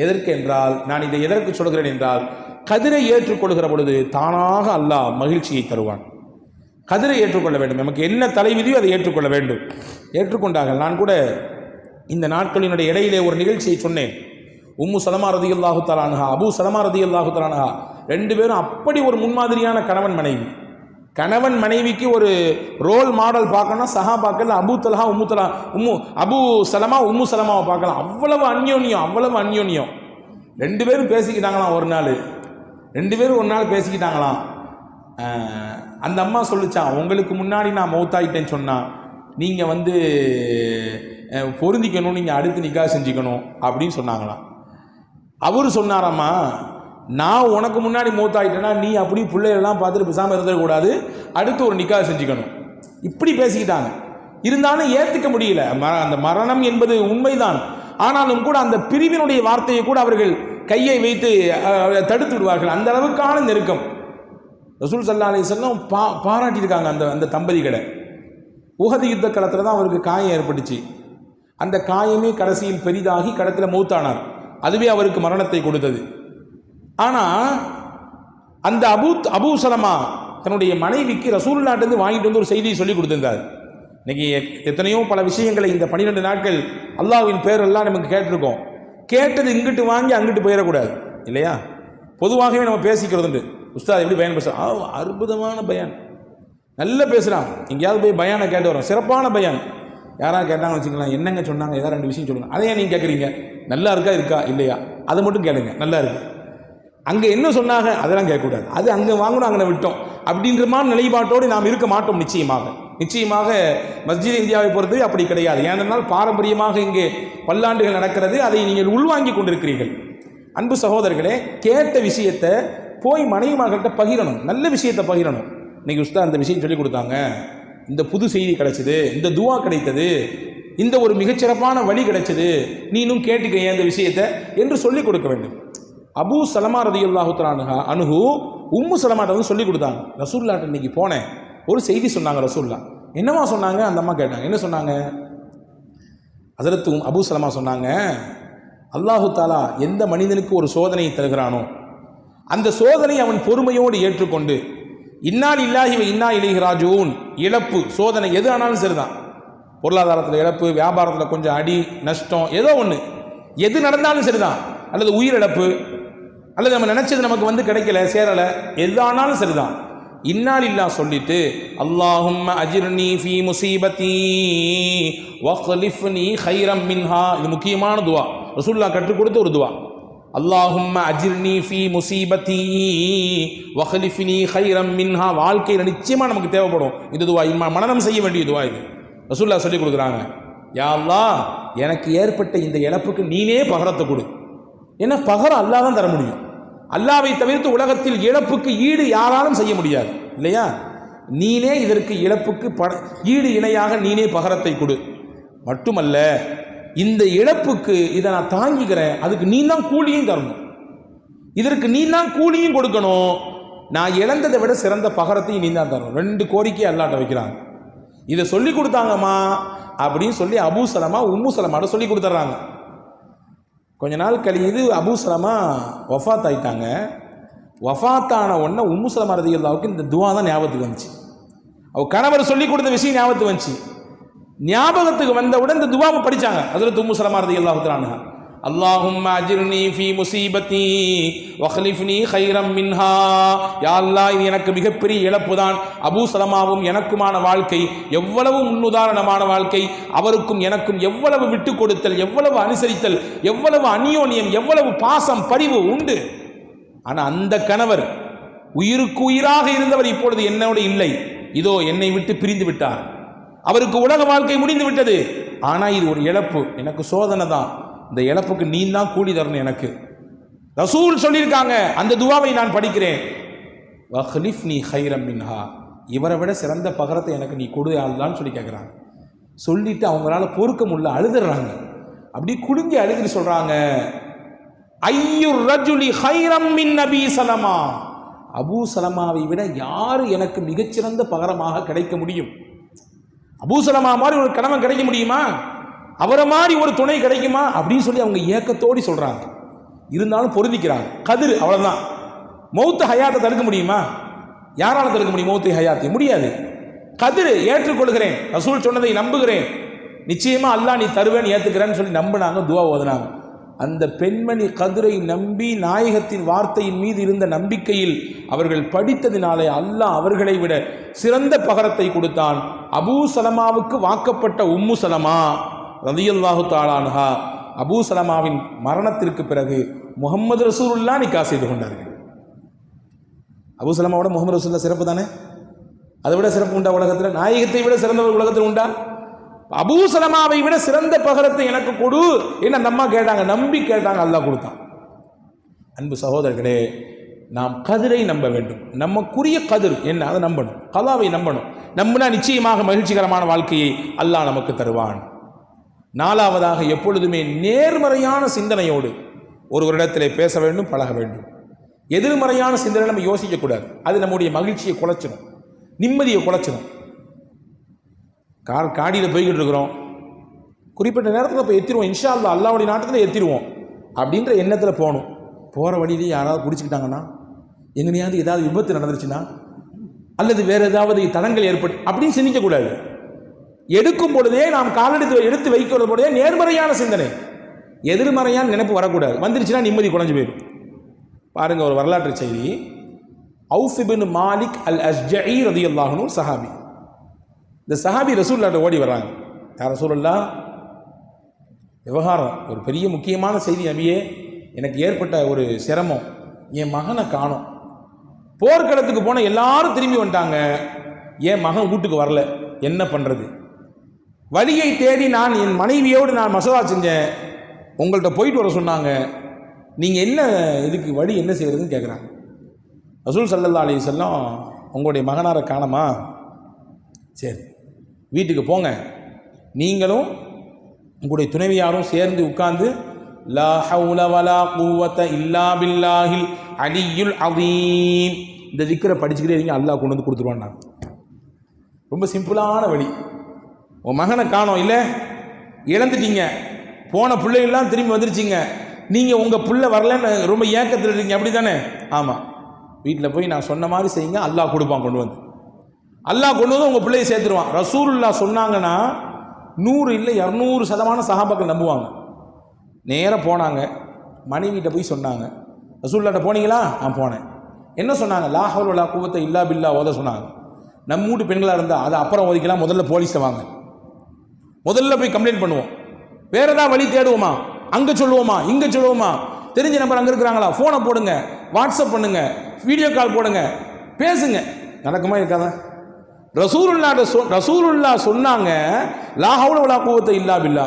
எதற்கு என்றால், நான் இதை எதற்கு சொல்கிறேன் என்றால், கதிரை ஏற்றுக்கொள்கிற பொழுது தானாக அல்லாஹ் மகிழ்ச்சியை தருவான். கதிரை ஏற்றுக்கொள்ள வேண்டும். நமக்கு என்ன தலைவிதியோ அதை ஏற்றுக்கொள்ள வேண்டும். ஏற்றுக்கொண்டார்கள். நான் கூட இந்த நாட்களினுடைய இடையிலே ஒரு நிகழ்ச்சியை சொன்னேன். உம்மு சலமா ரதியல்லாஹு தஆலா அன்ஹா, அபூ சலமா ரதியல்லாஹு தஆலா அன்ஹா, ரெண்டு பேரும் அப்படி ஒரு முன்மாதிரியான கணவன் மனைவிக்கு ஒரு ரோல் மாடல் பார்க்கணும். சஹாபாக்கள் அபூ சலமா உம்மு சலமாவை பார்க்கலாம். அவ்வளவு அந்யோன்யம். ரெண்டு பேரும் பேசிக்கிட்டாங்களாம். ஒரு நாள் பேசிக்கிட்டாங்களாம். அந்த அம்மா சொல்லிச்சான், உங்களுக்கு முன்னாடி நான் மௌத்தாயிட்டேன்னு சொன்னா நீங்கள் பொருந்திக்கணும், நீங்கள் அடுத்து நிக்காஹ் செஞ்சுக்கணும் அப்படின்னு சொன்னாங்களாம். அவரு சொன்னாராம்மா, நான் உனக்கு முன்னாடி மூத்தாயிட்டேன்னா நீ அப்படி பிள்ளைகளெல்லாம் பார்த்துட்டு பேசாமல் இருந்துடக்கூடாது, அடுத்து ஒரு நிக்காஹ் செஞ்சுக்கணும். இப்படி பேசிக்கிட்டாங்க. இருந்தாலும் ஏற்றுக்க முடியல. அந்த மரணம் என்பது உண்மைதான். ஆனாலும் கூட அந்த பிரிவினுடைய வார்த்தையை கூட அவர்கள் கையை வைத்து தடுத்து விடுவார்கள். அந்த அளவுக்கான நெருக்கம். ரசூல் ஸல்லல்லாஹு அலைஹி வஸல்லம் பாராட்டியிருக்காங்க அந்த தம்பதிகளை. உஹது யுத்த களத்தில் தான் அவருக்கு காயம் ஏற்பட்டுச்சு. அந்த காயமே கடைசியில் பெரிதாகி கடத்தில் மௌத்தானார். அதுவே அவருக்கு மரணத்தை கொடுத்தது. ஆனால் அந்த அபூ சலமா தன்னுடைய மனைவிக்கு ரசூலுல்லாஹ்விலிருந்து வாங்கிட்டு வந்து ஒரு செய்தியை சொல்லி கொடுத்திருந்தார். இன்னைக்கு எத்தனையோ பல விஷயங்களை இந்த 12 நாட்கள் அல்லாஹ்வின் பேரெல்லாம் நமக்கு கேட்டிருக்கோம். கேட்டது இங்கிட்டு வாங்கி அங்கிட்டு போயிடக்கூடாது இல்லையா? பொதுவாகவே நம்ம பேசிக்கிறதுண்டு. உஸ்தாத் எப்படி பயான் பேசுகிறான், அற்புதமான பயான், நல்லா பேசுகிறான். எங்கேயாவது போய் பயானை கேட்டு வரோம், சிறப்பான பயான். யாராவது கேட்டாங்கன்னு வச்சுக்கலாம், என்னங்க சொன்னாங்க, ஏதாவது 2 விஷயம் சொல்லுங்கள். அதையே நீங்கள் கேட்குறீங்க, நல்லா இருக்கா இல்லையா, அதை மட்டும் கேளுங்க, நல்லா இருக்கு. அங்கே என்ன சொன்னாங்க அதெல்லாம் கேட்கக்கூடாது, அது அங்கே வாங்கணும் அங்கே விட்டோம் அப்படின்ற மாதிரி நிலைப்பாட்டோடு நாம் இருக்க மாட்டோம். நிச்சயமாக மஸ்ஜித் இந்தியாவை பொறுத்தவரை அப்படி கிடையாது. ஏனென்றால் பாரம்பரியமாக இங்கே பல்லாண்டுகள் நடக்கிறது, அதை நீங்கள் உள்வாங்கி கொண்டிருக்கிறீர்கள். அன்பு சகோதரர்களே, கேட்ட விஷயத்தை போய் மனைவிமார்கிட்ட பகிரணும், நல்ல விஷயத்தை பகிரணும். இன்னைக்கு உஸ்தாத் அந்த விஷயம் சொல்லி கொடுத்தாங்க, இந்த புது செய்தி கிடைச்சது, இந்த துவா கிடைத்தது, இந்த ஒரு மிகச்சிறப்பான வழி கிடைச்சது, நீனும் கேட்டுக்க இந்த விஷயத்தை என்று சொல்லிக் கொடுக்க வேண்டும். அபூ சலமா ரதியல்லாஹு தஆலா அன்ஹு உம்மு சலமாட்ட வந்து சொல்லி கொடுத்தாங்க. ரசூலுல்லாஹ்ட்ட இன்னைக்கு போனேன், ஒரு செய்தி சொன்னாங்க ரசூலுல்லாஹ். என்னமா சொன்னாங்க? அந்த அம்மா கேட்டாங்க. என்ன சொன்னாங்க? ஹஸரத் அபூ சலமா சொன்னாங்க, அல்லாஹு தஆலா எந்த மனிதனுக்கு ஒரு சோதனையை தருகிறானோ அந்த சோதனை அவன் பொறுமையோடு ஏற்றுக்கொண்டு இன்னா லில்லாஹி வ இன்னா இலைஹி ராஜிஊன், இழப்பு சோதனை எது ஆனாலும் சரிதான், பொருளாதாரத்தில் இழப்பு, வியாபாரத்தில் கொஞ்சம் அடி நஷ்டம், ஏதோ ஒன்று எது நடந்தாலும் சரிதான், அல்லது உயிரிழப்பு, அல்லது நம்ம நினைச்சது நமக்கு கிடைக்கல சேரலை, எதானாலும் சரிதான், இன்னா லில்லாஹ் சொல்லிட்டு அல்லாஹும்ம அஜிர்னி ஃபீ முஸீபத்தி வக்லிஃப்னி கைரம் மின்ஹா. இது முக்கியமான துவா, ரசூலுல்லாஹ் கற்றுக் கொடுத்த ஒரு துவா. அல்லாஹும்ம அஜிர்னி ஃபீ முஸீபத்தி வக்லிஃப்னி கைரம் மின்ஹா. வாழ்க்கையில் நிச்சயமாக நமக்கு தேவைப்படும் இந்த துவா, மனனம் செய்ய வேண்டிய துவா இது. ரசூலுல்லாஹ் சொல்லி கொடுக்குறாங்க, யா அல்லாஹ் எனக்கு ஏற்பட்ட இந்த இழப்புக்கு நீனே பகரத்தை கொடு. ஏன்னா பகரம் அல்லாஹ் தான் தர முடியும். அல்லாஹ்வை தவிர்த்து உலகத்தில் இழப்புக்கு ஈடு யாராலும் செய்ய முடியாது இல்லையா? நீனே இதற்கு இழப்புக்கு ஈடு இணையாக நீனே பகரத்தை கொடு. மட்டுமல்ல, இந்த இழப்புக்கு இதை நான் தாங்கிக்கிறேன், அதுக்கு நீ தான் கூலியும் தரணும், இதற்கு நீ தான் கூலியும் கொடுக்கணும், நான் இழந்ததை விட சிறந்த பகரத்தையும் நீ தான் தரணும். 2 கோரிக்கையை அல்லாஹ்ட்ட வைக்கிறாங்க. இதை சொல்லி கொடுத்தாங்கம்மா அப்படின்னு சொல்லி அபூ சலமா உம்மு சலமாட்ட சொல்லி கொடுத்துட்றாங்க. கொஞ்ச நாள் கழியுது, அபூ சலமா வஃபாத் ஆயிட்டாங்க. வஃபாத்தான உடனே உம்மு சலமா ரலியல்லாஹுக்கு இந்த துவா தான் ஞாபகத்துக்கு வந்துச்சு. அவ கணவர் சொல்லி கொடுத்த விஷயம் ஞாபகத்துக்கு வந்துச்சு. ஞாபகத்துக்கு வந்தவுடன் இந்த துவாவை படித்தாங்க. ஹஸரத் உம்மு சலமா ரலியல்லாஹு தஆலா அன்ஹா, அல்லாஹும்ம அஜிர்னி ஃபீ முஸீபத்தி வக்லிஃப்னி கைரம் மின்ஹா. யா அல்லாஹ், இது எனக்கு மிகப்பெரிய இழப்பு தான். அபூ சலமாவும் எனக்குமான வாழ்க்கை எவ்வளவு முன்னுதாரணமான வாழ்க்கை, அவருக்கும் எனக்கும் எவ்வளவு விட்டு கொடுத்தல், எவ்வளவு அனுசரித்தல், எவ்வளவு அந்யோன்யம், எவ்வளவு பாசம் பரிவு உண்டு. ஆனால் அந்த கணவர் உயிருக்கு உயிராக இருந்தவர் இப்பொழுது என்னோடு இல்லை, இதோ என்னை விட்டு பிரிந்து விட்டார், அவருக்கு உலக வாழ்க்கை முடிந்து விட்டது. ஆனால் இது ஒரு இழப்பு, எனக்கு சோதனை தான், இந்த இழப்புக்கு நீ தான் கூலி தரணும் எனக்கு. ரசூல் சொல்லியிருக்காங்க, அந்த துவாவை நான் படிக்கிறேன், வஹ்லிஃப்னி ஹைரம் மின்ஹா, இவரை விட சிறந்த பகரத்தை எனக்கு நீ கொடு அல்லான்னு சொல்லி கேட்குறாங்க. சொல்லிட்டு அவங்களால பொறுக்க முடியல, அழுதுறாங்க. அப்படி குலுங்கி அழுதுன்னு சொல்றாங்க, ஐயுர் ரஜுலி ஹைரம் மின் நபி சலமா, அபூ சலமாவை விட யார் எனக்கு மிகச்சிறந்த பகரமாக கிடைக்க முடியும்? அபூ சலமா மாதிரி ஒரு கணவன் கிடைக்க முடியுமா? அவரை மாதிரி ஒரு துணை கிடைக்குமா? அப்படின்னு சொல்லி அவங்க ஏக்கத்தோடி சொல்றாங்க. இருந்தாலும் பொருந்திக்கிறாங்க. கதிர் அவ்வளவுதான். மௌத்து ஹயாத்தை தடுக்க முடியுமா? யாரால தடுக்க முடியும் மௌத்தை ஹயாத்தை? முடியாது. கதிர் ஏற்றுக்கொள்கிறேன், ரசூல் சொன்னதை நம்புகிறேன், நிச்சயமா அல்லாஹ் நீ தருவேன்னு ஏத்துக்கிறேன்னு சொல்லி நம்பினாங்க, துவா ஓதுனாங்க. அந்த பெண்மணி கதிரை நம்பி நாயகத்தின் வார்த்தையின் மீது இருந்த நம்பிக்கையில் அவர்கள் படித்ததினாலே அல்லாஹ் அவர்களை விட சிறந்த பகரத்தை கொடுத்தான். அபூ சலமாவுக்கு வாக்கப்பட்ட உம்மு சலமா ரலியல்லாஹு தஆலா அன்ஹா அபூ சலமாவின் மரணத்திற்கு பிறகு முஹம்மது ரசூலுல்லாஹ் நிக்கா செய்து கொண்டார்கள். அபூ சலமாவோட முஹம்மது ரசூலுல்லாஹ் சிறப்பு தானே? அதை விட சிறப்பு உண்டா உலகத்தில்? நாயகத்தை விட சிறந்தவர் உலகத்தில் உண்டா? அபூ சலமாவை விட சிறந்த பகரத்தை எனக்கு கொடு என்ன அந்த அம்மா கேட்டாங்க, நம்பி கேட்டாங்க, அல்லாஹ் கொடுத்தான். அன்பு சகோதரர்களே, நாம் கதிரை நம்ப வேண்டும். நமக்குரிய கதிர் என்ன, அதை நம்பணும், கலாவை நம்பணும். நம்பினா நிச்சயமாக மகிழ்ச்சிகரமான வாழ்க்கையை அல்லாஹ் நமக்கு தருவான். நாலாவதாக, எப்பொழுதுமே நேர்மறையான சிந்தனையோடு ஒருவரிடத்திலே பேச வேண்டும், பழக வேண்டும். எதிர்மறையான சிந்தனை நம்ம யோசிக்கக்கூடாது. அது நம்முடைய மகிழ்ச்சியை குலைச்சிடும், நிம்மதியை குலைச்சிடும். காடியில் போய்கிட்டு இருக்கிறோம், குறிப்பிட்ட நேரத்தில் போய் எத்திடுவோம், இன்ஷா அல்லாஹ் அல்லாஹ்வுடைய நாட்டத்தில் எத்திடுவோம் அப்படின்ற எண்ணத்தில் போகணும். போகிற வழியிலேயே யாராவது பிடிச்சிக்கிட்டாங்கன்னா, எங்கனையாவது ஏதாவது விபத்து நடந்துருச்சுன்னா, அல்லது வேறு ஏதாவது தடங்கள் ஏற்பட்டு அப்படின்னு சிந்திக்கக்கூடாது. எடுக்கும் பொழுதே நாம் எடுத்து வைக்கிறது பொழுதே நேர்மறையான சிந்தனை, எதிர்மறையான நினைப்பு வரக்கூடாது. வந்துருச்சுன்னா நிம்மதி குறைஞ்சு போயிடும். பாருங்க, ஒரு வரலாற்று செய்தி. அவுஃப் இப்னு மாலிக் அல் அஸ்ஜஇ ரலியல்லாஹு அன்ஹு சஹாபி. இந்த சஹாபி ரசூலுல்லாஹ்ட்ட ஓடி வர்றாங்க. யார் ரசூலுல்லாஹ், விவகாரம் ஒரு பெரிய முக்கியமான செய்தி நபியே, எனக்கு ஏற்பட்ட ஒரு சிரமம், என் மகனை காணோம். போர்க்களத்துக்கு போன எல்லாரும் திரும்பி வந்துட்டாங்க, என் மகன் வீட்டுக்கு வரல, என்ன பண்ணுறது? வழியை தேடி நான் என் மனைவியோடு நான் மசோதா செஞ்சேன், உங்கள்கிட்ட போயிட்டு வர சொன்னாங்க, நீங்கள் என்ன இதுக்கு வழி என்ன செய்கிறதுன்னு கேட்குறாங்க. ரசூல் ஸல்லல்லாஹு அலைஹி வஸல்லம், உங்களுடைய மகனாரை காணமா? சரி, வீட்டுக்கு போங்க, நீங்களும் உங்களுடைய துணைவியாரும் சேர்ந்து உட்கார்ந்து லா ஹவுல வலா குவத இல்லா பில்லாஹில் அலியுல் அதீம் இந்த திக்ரை படிச்சுக்கிட்டே இருங்க, அல்லாஹ் கொண்டு வந்து கொடுத்துருவான். ரொம்ப சிம்பிளான வழி. உன் மகனை காணோம், இல்லை இழந்துட்டீங்க, போன பிள்ளைகள்லாம் திரும்பி வந்துருச்சிங்க, நீங்கள் உங்கள் பிள்ளை வரலன்னு ரொம்ப ஏக்கத்தில் இருக்கீங்க, அப்படி தானே? ஆமாம். வீட்டில் போய் நான் சொன்ன மாதிரி செய்யுங்க, அல்லாஹ் கொடுப்பான் கொண்டு வந்து. அல்லாஹ் கொண்டு வந்து உங்கள் பிள்ளையை சேர்த்துருவான். ரசூலுல்லாஹ் சொன்னாங்கன்னா 100 இல்லை 200% சஹாபாக்கள் நம்புவாங்க. நேராக போனாங்க, மனைவிட்ட போய் சொன்னாங்க. ரசூலுல்லாஹ்ட்ட போனீங்களா? நான் போனேன். என்ன சொன்னாங்க? லா ஹவ்ல வலா குவத்த இல்லா பில்லா ஓத சொன்னாங்க. நம்ம வீட்டு பெண்களாக இருந்தால் அதை அப்புறம் ஓதிக்கலாம், முதல்ல போலீஸை வாங்க, முதல்ல போய் கம்ப்ளைண்ட் பண்ணுவோம். வேற ஏதாவது வழி தேடுவோமா? அங்கே சொல்லுவோமா, இங்கே சொல்லுவோமா? தெரிஞ்ச நம்பர் அங்கே இருக்கிறாங்களா, ஃபோனை போடுங்க, வாட்ஸ்அப் பண்ணுங்க, வீடியோ கால் போடுங்க, பேசுங்க. நடக்குமா இருக்காதா? ரசூலுல்லாஹ் சொன்னாங்க லா ஹவ்ல வலா குவத்த இல்லா பில்லா.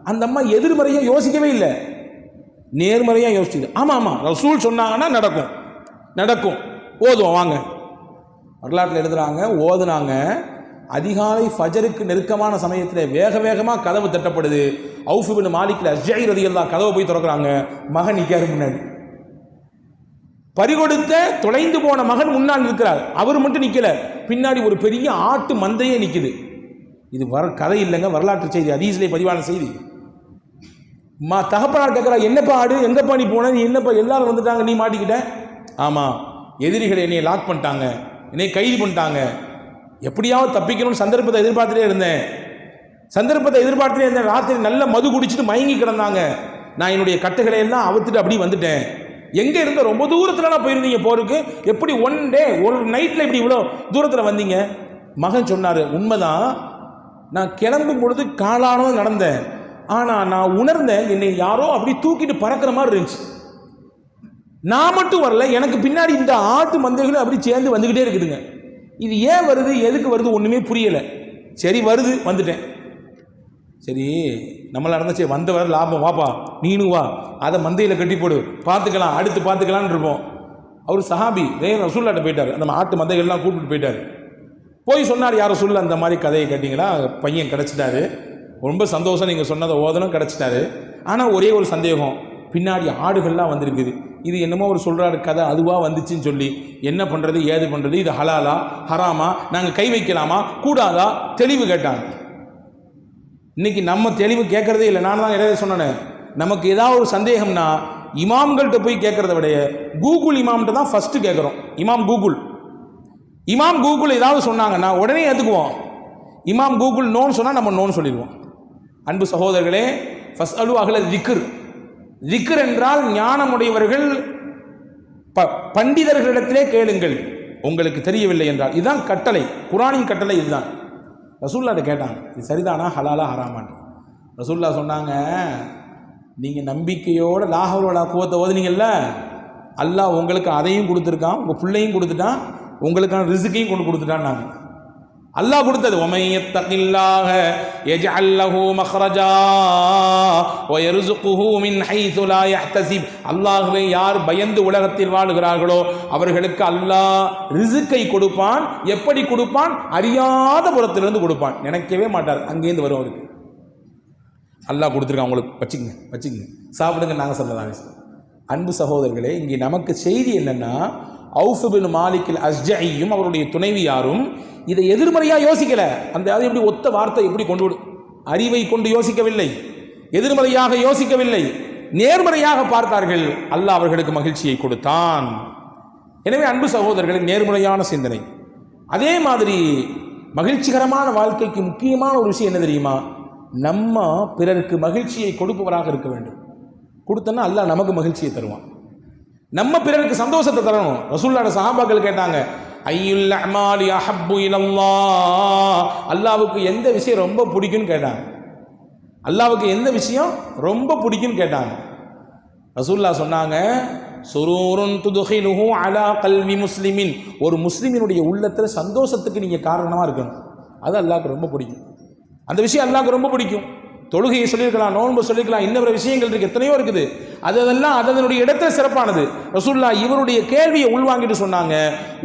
அந்த அம்மா எதிர்மறையாக யோசிக்கவே இல்லை, நேர்மறையாக யோசிச்சுது. ஆமாம் ஆமாம், ரசூல் சொன்னாங்கன்னா நடக்கும், நடக்கும், ஓதுவோம் வாங்க. வரலாற்றில் எழுதுறாங்க, ஓதுனாங்க. அதிகாலை ஃபஜருக்கு நெருக்கமான சமயத்தில் வேக வேகமாக கதவு தட்டப்படுது. அவுஃப் இப்னு மாலிக் அல் அஸ்ஜஇ ரலியல்லாஹு கதவை போய் திறக்கிறாங்க. மகன் நிற்காரு முன்னாடி. பறிகொடுத்த தொலைந்து போன மகன் முன்னால் நிற்கிறார், அவர் மட்டும் நிற்கல, பின்னாடி ஒரு பெரிய ஆட்டு மந்தையே நிற்குது. இது கதை இல்லைங்க, வரலாற்று செய்தி, ஹதீஸ்லே பதிவான செய்தி. தகப்பனார் கேட்குறா, என்னப்பா ஆடு, எங்கப்பா நீ போன, நீ என்னப்பா எல்லாரும் வந்துட்டாங்க, நீ மாட்டிக்கிட்ட? ஆமாம், எதிரிகள் என்னை லாக் பண்ணிட்டாங்க, என்னை கைது பண்ணிட்டாங்க, எப்படியாவது தப்பிக்கணும்னு சந்தர்ப்பத்தை எதிர்பார்த்துட்டே இருந்தேன். ராத்திரி நல்ல மது குடிச்சிட்டு மயங்கி கிடந்தாங்க. நான் என்னுடைய கட்டுகளை எல்லாம் அவுத்துட்டு அப்படி வந்துட்டேன். எங்கே இருந்த ரொம்ப தூரத்துலலாம் போயிருந்தீங்க போருக்கு, எப்படி ஒன் டே ஒரு நைட்டில் இப்படி இவ்வளோ தூரத்தில் வந்தீங்க? மகன் சொன்னார், உண்மைதான், நான் கிளம்பும் பொழுது காலானதும் நடந்தேன், ஆனால் நான் உணர்ந்தேன் என்னை யாரோ அப்படி தூக்கிட்டு பறக்கிற மாதிரி இருந்துச்சு. நான் மட்டும் வரல, எனக்கு பின்னாடி இந்த ஆட்டு மந்தைகளும் அப்படி சேர்ந்து வந்துக்கிட்டே இருக்குதுங்க. இது ஏன் வருது, எதுக்கு வருது ஒன்றுமே புரியலை. சரி வருது, வந்துட்டேன். சரி நம்மளா இருந்தால் சரி வந்த வர லாபம், வாப்பா நீனும் வா, அதை மந்தையில் கட்டி போடு, பார்த்துக்கலாம் அடுத்து பார்த்துக்கலான்னு இருப்போம். அவர் சஹாபி ரசூல்லாட்ட போயிட்டார், அந்த ஆட்டு மந்தைகள்லாம் கூப்பிட்டு போயிட்டார். போய் சொன்னார், யார் ரசூல்லா அந்த மாதிரி கதையை கேட்டிங்களா, பையன் கிடச்சிட்டாரு, ரொம்ப சந்தோஷம், நீங்கள் சொன்னதை ஓதனும் கிடச்சிட்டாரு. ஆனால் ஒரே ஒரு சந்தேகம், பின்னாடி ஆடுகள்லாம் வந்திருக்குது, இது என்னமோ அவர் சொல்கிறாரு கதை அதுவாக வந்துச்சுன்னு சொல்லி என்ன பண்ணுறது ஏது பண்ணுறது, இது ஹலாலா ஹராமா, நாங்கள் கை வைக்கலாமா கூடாதா, தெளிவு கேட்டாங்க. இன்னைக்கு நம்ம தெளிவு கேட்கறதே இல்லை. நான் தான் இடையே சொன்னேன், நமக்கு ஏதாவது ஒரு சந்தேகம்னா இமாம்கள்கிட்ட போய் கேட்கறத விட கூகுள் இமாம்கிட்ட தான் ஃபர்ஸ்ட் கேட்குறோம். இமாம் கூகுள் ஏதாவது சொன்னாங்கன்னா உடனே ஏற்றுக்குவோம். இமாம் கூகுள் நோன்னு சொன்னால் நம்ம நோன்னு சொல்லிடுவோம். அன்பு சகோதரர்களே, ஃபஸ்அலு அஹ்ல திக்ர், திக்ர் என்றால் ஞானமுடையவர்கள் பண்டிதர்களிடத்திலே கேளுங்கள், உங்களுக்கு தெரியவில்லை என்றால். இதுதான் கட்டளை, குர்ஆனின் கட்டளை இதுதான். ரசூல்லாட்ட கேட்டாங்க, இது சரிதானா ஹலாலா ஹராமான்னு. ரசூல்லா சொன்னாங்க, நீங்கள் நம்பிக்கையோட லாஹவுல குவத்தை ஓதுனீங்கல்ல, அல்லாஹ் உங்களுக்கு அதையும் கொடுத்துருக்கான், உங்கள் பிள்ளையும் கொடுத்துட்டான், உங்களுக்கான ரிஸ்கையும் கொண்டு கொடுத்துட்டான். நாங்கள் அல்லாஹ் கொடுத்தது, ஒமையத்தகில்லாஹ யஜ்அல் லஹு மக்ரஜா வ யர்ஸுகுஹு மின் ஹைது லா யஹ்தஸிப். அல்லாஹ்வை யார் பயந்து உலகத்தில் வாழுகிறார்களோ அவர்களுக்கு அல்லாஹ் ரிஸ்கை கொடுப்பான். எப்படி கொடுப்பான்? அறியாத புறத்திலிருந்து கொடுப்பான், நினைக்கவே மாட்டார், அங்கேருந்து வரும் அவருக்கு. அல்லாஹ் கொடுத்துருக்கான், உங்களுக்கு வச்சுக்கங்க சாப்பிடுங்க, நாங்கள் சொல்லலாம். அன்பு சகோதரர்களே, இங்கே நமக்கு செய்தி என்னன்னா, அவுஃப் பின் மாலிக் அஸ்ஜஇயும் அவருடைய துணைவியாரும் இதை எதிர்மறையாக யோசிக்கல. அந்த அது எப்படி ஒத்த வார்த்தை எப்படி கொண்டு அறிவை கொண்டு யோசிக்கவில்லை, எதிர்மறையாக யோசிக்கவில்லை, நேர்மறையாக பார்த்தார்கள். அல்லாஹ் அவர்களுக்கு மகிழ்ச்சியை கொடுத்தான். எனவே அன்பு சகோதரர்களின் நேர்மறையான சிந்தனை. அதே மாதிரி மகிழ்ச்சிகரமான வாழ்க்கைக்கு முக்கியமான ஒரு விஷயம் என்ன தெரியுமா? நம்ம பிறருக்கு மகிழ்ச்சியை கொடுப்பவராக இருக்க வேண்டும். கொடுத்தோன்னா அல்லாஹ் நமக்கு மகிழ்ச்சியை தருவான். நம்ம பிறருக்கு சந்தோஷத்தை தரணும். ரசூலுல்லாஹ் சஹாபாக்கள் கேட்டாங்க, ஐயுல் அமாலி அஹப்பு இலல்லாஹ், அல்லாஹ்வுக்கு எந்த விஷயம் ரொம்ப பிடிக்கும்னு கேட்டாங்க. அல்லாஹ்வுக்கு எந்த விஷயம் ரொம்ப பிடிக்கும்னு கேட்டாங்க. ரசூலுல்லாஹ் சொன்னாங்க, சுரூருன் துதுகிலுஹு அலா கல்வி முஸ்லிமின், ஒரு முஸ்லிமினுடைய உள்ளத்தில் சந்தோஷத்துக்கு நீங்கள் காரணமாக இருக்கணும். அது அல்லாஹ்வுக்கு ரொம்ப பிடிக்கும். அந்த விஷயம் அல்லாஹ்வுக்கு ரொம்ப பிடிக்கும். தொழுகையை சொல்லியிருக்கலாம், நோன்பு சொல்லியிருக்கலாம், இன்னொரு விஷயங்கள் இருக்குது, எத்தனையோ இருக்குது. அதெல்லாம் அதனுடைய இடத்துல சிறப்பானது. ரசூலுல்லாஹ் இவருடைய கேள்வியை உள்வாங்கிட்டு சொன்னாங்க,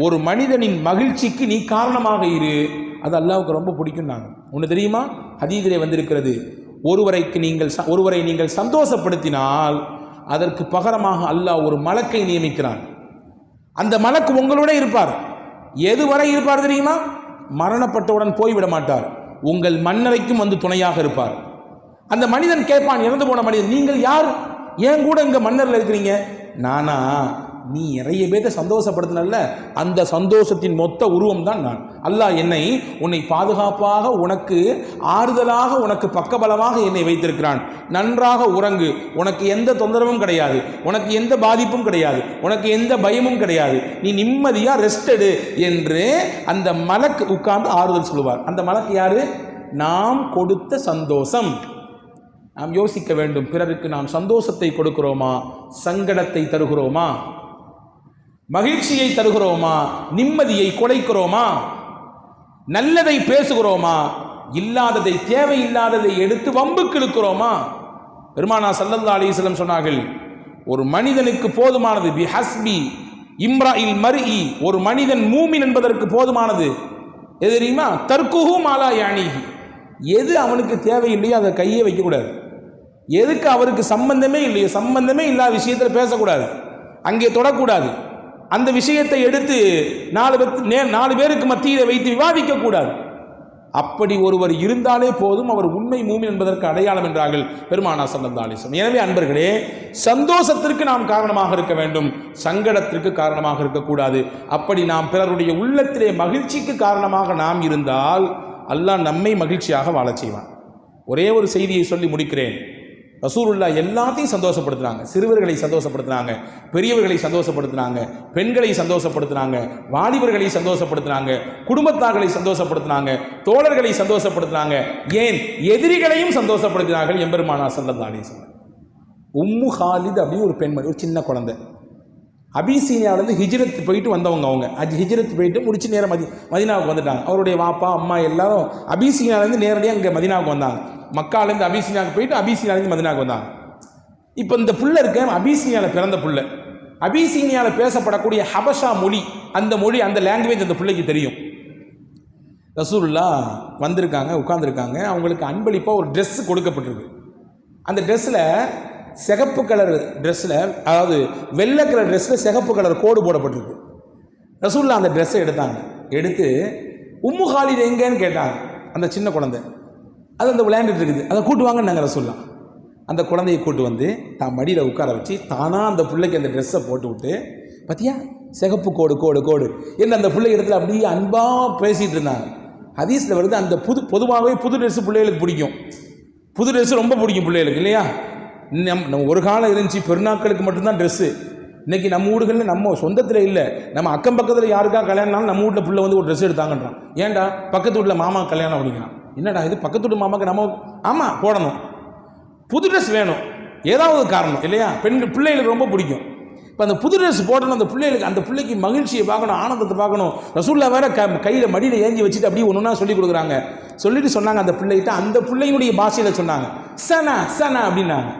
ஒரு மனிதனின் மகிழ்ச்சிக்கு நீ காரணமாக இரு, அது அல்லாஹ்வுக்கு ரொம்ப பிடிக்கும்னாங்க. ஒன்று தெரியுமா? ஹதீஸிலே வந்திருக்கிறது, ஒருவரை நீங்கள் சந்தோஷப்படுத்தினால் அதற்கு பகரமாக அல்லாஹ் ஒரு மலக்கை நியமிக்கிறான். அந்த மலக்கு உங்களோட இருப்பார். எதுவரை இருப்பார் தெரியுமா? மரணப்பட்டவுடன் போய்விட மாட்டார், உங்கள் மன்னரைக்கும் வந்து துணையாக இருப்பார். அந்த மனிதன் கேட்பான், இறந்து போன மனிதன், நீங்கள் யார், ஏன் கூட இங்கே மன்னரில் இருக்கிறீங்க? நானா? நீ நிறைய பேரை சந்தோஷப்படுத்தினல்ல, அந்த சந்தோஷத்தின் மொத்த உருவம் தான் நான். அல்லாஹ் உன்னை பாதுகாப்பாக, உனக்கு ஆறுதலாக, உனக்கு பக்கபலமாக என்னை வைத்திருக்கிறான். நன்றாக உறங்கு, உனக்கு எந்த தொந்தரவும் கிடையாது, உனக்கு எந்த பாதிப்பும் கிடையாது, உனக்கு எந்த பயமும் கிடையாது, நீ நிம்மதியாக ரெஸ்ட் எடு என்று அந்த மலக்கு உட்கார்ந்து ஆறுதல் சொல்லுவார். அந்த மலக்கு யாரு? நாம் கொடுத்த சந்தோஷம். நாம் யோசிக்க வேண்டும், பிறருக்கு நாம் சந்தோஷத்தை கொடுக்கிறோமா, சங்கடத்தை தருகிறோமா, மகிழ்ச்சியை தருகிறோமா, நிம்மதியை குலைக்கிறோமா, நல்லதை பேசுகிறோமா, இல்லாததை தேவையில்லாததை எடுத்து வம்புக்கு இழுக்கிறோமா? பெருமானார் ஸல்லல்லாஹு அலைஹி வஸல்லம் சொன்னார்கள், ஒரு மனிதனுக்கு போதுமானது பிஹஸ்பி இம்ராஇல் மர்இ, ஒரு மனிதன் மூமின் என்பதற்கு போதுமானது எது தெரியுமா? தர்க்குஹு மாலா யானிஹி, எது அவனுக்கு தேவையில்லையோ அதை கையே வைக்கக்கூடாது. எதுக்கு அவருக்கு சம்பந்தமே இல்லையோ, சம்பந்தமே இல்லாத விஷயத்தில் பேசக்கூடாது, அங்கே தொடக்கூடாது. அந்த விஷயத்தை எடுத்து நாலு பேருக்கு மத்தியில் வைத்து விவாதிக்க கூடாது. அப்படி ஒருவர் இருந்தாலே போதும், அவர் உண்மை மூமின் என்பதற்கு அடையாளம் என்றார்கள் பெருமானார் ஸல்லல்லாஹு அலைஹி வஸல்லம். எனவே அன்பர்களே, சந்தோஷத்திற்கு நாம் காரணமாக இருக்க வேண்டும், சங்கடத்திற்கு காரணமாக இருக்கக்கூடாது. அப்படி நாம் பிறருடைய உள்ளத்திலே மகிழ்ச்சிக்கு காரணமாக நாம் இருந்தால் அல்லாஹ் நம்மை மகிழ்ச்சியாக வாழச் செய்வான். ஒரே ஒரு செய்தியை சொல்லி முடிக்கிறேன். ரசூலுல்லாஹ் எல்லாத்தையும் சந்தோஷப்படுத்துனாங்க. சிறுவர்களை சந்தோஷப்படுத்தினாங்க, பெரியவர்களை சந்தோஷப்படுத்தினாங்க, பெண்களை சந்தோஷப்படுத்தினாங்க, வாலிபர்களை சந்தோஷப்படுத்தினாங்க, குடும்பத்தார்களை சந்தோஷப்படுத்தினாங்க, தோழர்களை சந்தோஷப்படுத்தினாங்க, ஏன் எதிரிகளையும் சந்தோஷப்படுத்தினார்கள் எம்பெருமானார் ஸல்லல்லாஹு அலைஹி வஸல்லம். உம்மு ஹாலித் அப்படின்னு ஒரு பெண்மணி, ஒரு சின்ன குழந்தை, அபிசீனியாவிலேருந்து ஹிஜ்ரத் போயிட்டு வந்தவங்க. அவங்க ஹிஜ்ரத் போயிட்டு முடிச்சு நேரம் மதீனாவுக்கு வந்துட்டாங்க. அவருடைய வாப்பா அம்மா எல்லாரும் அபிசீனியாவிலேருந்து நேரடியாக இங்கே மதீனாவுக்கு வந்தாங்க. மக்காலேருந்து அபிசீனியாவுக்கு போயிட்டு அபிசீனியாவிலேருந்து மதீனாவுக்கு வந்தாங்க. இப்போ இந்த புள்ள இருக்க அபிசீனியாவில் பிறந்த புள்ள, அபிசீனியாவில் பேசப்படக்கூடிய ஹபஷா மொழி, அந்த மொழி, அந்த லாங்குவேஜ் அந்த பிள்ளைக்கு தெரியும். ரசூலுல்லாஹ் வந்திருக்காங்க, உட்கார்ந்துருக்காங்க. அவங்களுக்கு அன்பளிப்பாக ஒரு ட்ரெஸ் கொடுக்கப்பட்டிருக்கு. அந்த ட்ரெஸ்ஸில் சிகப்பு கலர் ட்ரெஸ்ஸில், அதாவது வெள்ளை கலர் ட்ரெஸ்ஸில் சிகப்பு கலர் கோடு போடப்பட்டிருக்கு. ரசூலுல்லாஹ் அந்த ட்ரெஸ்ஸை எடுத்து உம்மு ஹாலித் எங்கேன்னு கேட்டாங்க. அந்த சின்ன குழந்தை அது அந்த விளையாண்டுட்டு இருக்குது, அதை கூட்டு வாங்கன்னாங்க ரசூலுல்லாஹ். அந்த குழந்தையை கூட்டு வந்து தான் மடியில் உட்கார வச்சு தானாக அந்த பிள்ளைக்கு அந்த ட்ரெஸ்ஸை போட்டு விட்டு, பார்த்தியா சிகப்பு கோடு கோடு கோடு என்று அந்த பிள்ளை இடத்துல அப்படியே அன்பாக பேசிகிட்டு இருந்தாங்க. ஹதீஸில் வருது, அந்த பொதுவாகவே புது ட்ரெஸ்ஸு பிள்ளைகளுக்கு பிடிக்கும். புது ட்ரெஸ்ஸு ரொம்ப பிடிக்கும் பிள்ளைகளுக்கு, இல்லையா? நம்ம ஒரு காலம் இருந்துச்சு பெருநாட்களுக்கு மட்டும்தான் ட்ரெஸ்ஸு. இன்றைக்கி நம்ம வீடுகளில் நம்ம சொந்தத்தில் இல்லை, நம்ம அக்கம் பக்கத்தில் யாருக்கா கல்யாணம்னாலும் நம்ம வீட்டில் பிள்ளை வந்து ஒரு ட்ரெஸ் எடுத்தாங்கன்றான். ஏன்டா பக்கத்து வீட்டில் மாமா கல்யாணம் அப்படிங்கிறான். என்னடா இது பக்கத்து வீட்டு மாமாக்கு நம்ம ஆமாம் போடணும், புது ட்ரெஸ் வேணும், ஏதாவது காரணம், இல்லையா? பெண்கள் பிள்ளைகளுக்கு ரொம்ப பிடிக்கும். இப்போ அந்த புது ட்ரெஸ் போடணும், அந்த பிள்ளைகளுக்கு, அந்த பிள்ளைக்கு மகிழ்ச்சியை பார்க்கணும், ஆனந்தத்தை பார்க்கணும். ரசூலுல்லாஹ் வேற கையில் மடியில் ஏஞ்சி வச்சுட்டு அப்படியே ஒன்று ஒன்றா சொல்லிக் கொடுக்குறாங்க. சொல்லிட்டு சொன்னாங்க அந்த பிள்ளைகிட்ட, அந்த பிள்ளையினுடைய பாஷையில் சொன்னாங்க, சனா சனா அப்படின்னாங்க.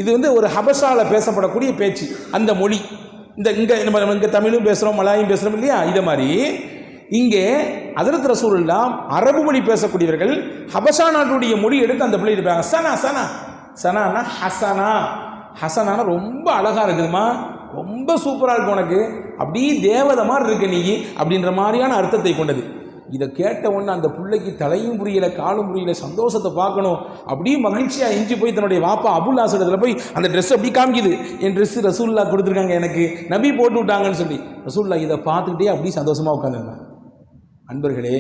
இது வந்து ஒரு ஹபஷாவில் பேசப்படக்கூடிய பேச்சு, அந்த மொழி. இங்கே தமிழும் பேசுகிறோம், மலாயும் பேசுகிறோம், இல்லையா? இதை மாதிரி இங்கே ஹஜ்ரத் ரசூலுல்லாஹ் அரபு மொழி பேசக்கூடியவர்கள் ஹபஷா நாட்டுடைய மொழி எடுத்து அந்த பிள்ளை இருப்பாங்க. சனா சனா சனானா ஹசனா, ஹசனானா ரொம்ப அழகாக இருக்குதுமா, ரொம்ப சூப்பராக இருக்கு உனக்கு, அப்படியே தேவதை மாதிரி இருக்கு நீ, அப்படின்ற மாதிரியான அர்த்தத்தை கொண்டது. இதை கேட்ட உடனே அந்த பிள்ளைக்கு தலையும் புரியலை காலும் புரியலை, சந்தோஷத்தை பார்க்கணும், அப்படியே மகிழ்ச்சியாக இஞ்சி போய் தன்னுடைய வாப்பா அபுல் ஆசடத்தில் போய் அந்த ட்ரெஸ் அப்படி காமிக்குது, என் ட்ரெஸ்ஸு ரசூலுல்லாஹ் கொடுத்துருக்காங்க எனக்கு, நபி போட்டு விட்டாங்கன்னு சொல்லி. ரசூலுல்லாஹ் இதை பார்த்துக்கிட்டே அப்படியே சந்தோஷமாக உட்காந்துருந்தாங்க. அன்பர்களே,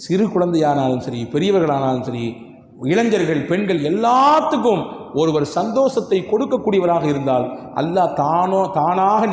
சிறு குழந்தையானாலும் சரி, பெரியவர்களானாலும் சரி, இளைஞர்கள், பெண்கள், எல்லாத்துக்கும் ஒருவர் சந்தோஷத்தை கொடுக்கக்கூடியவராக இருந்தால் அல்லாஹ் தானாக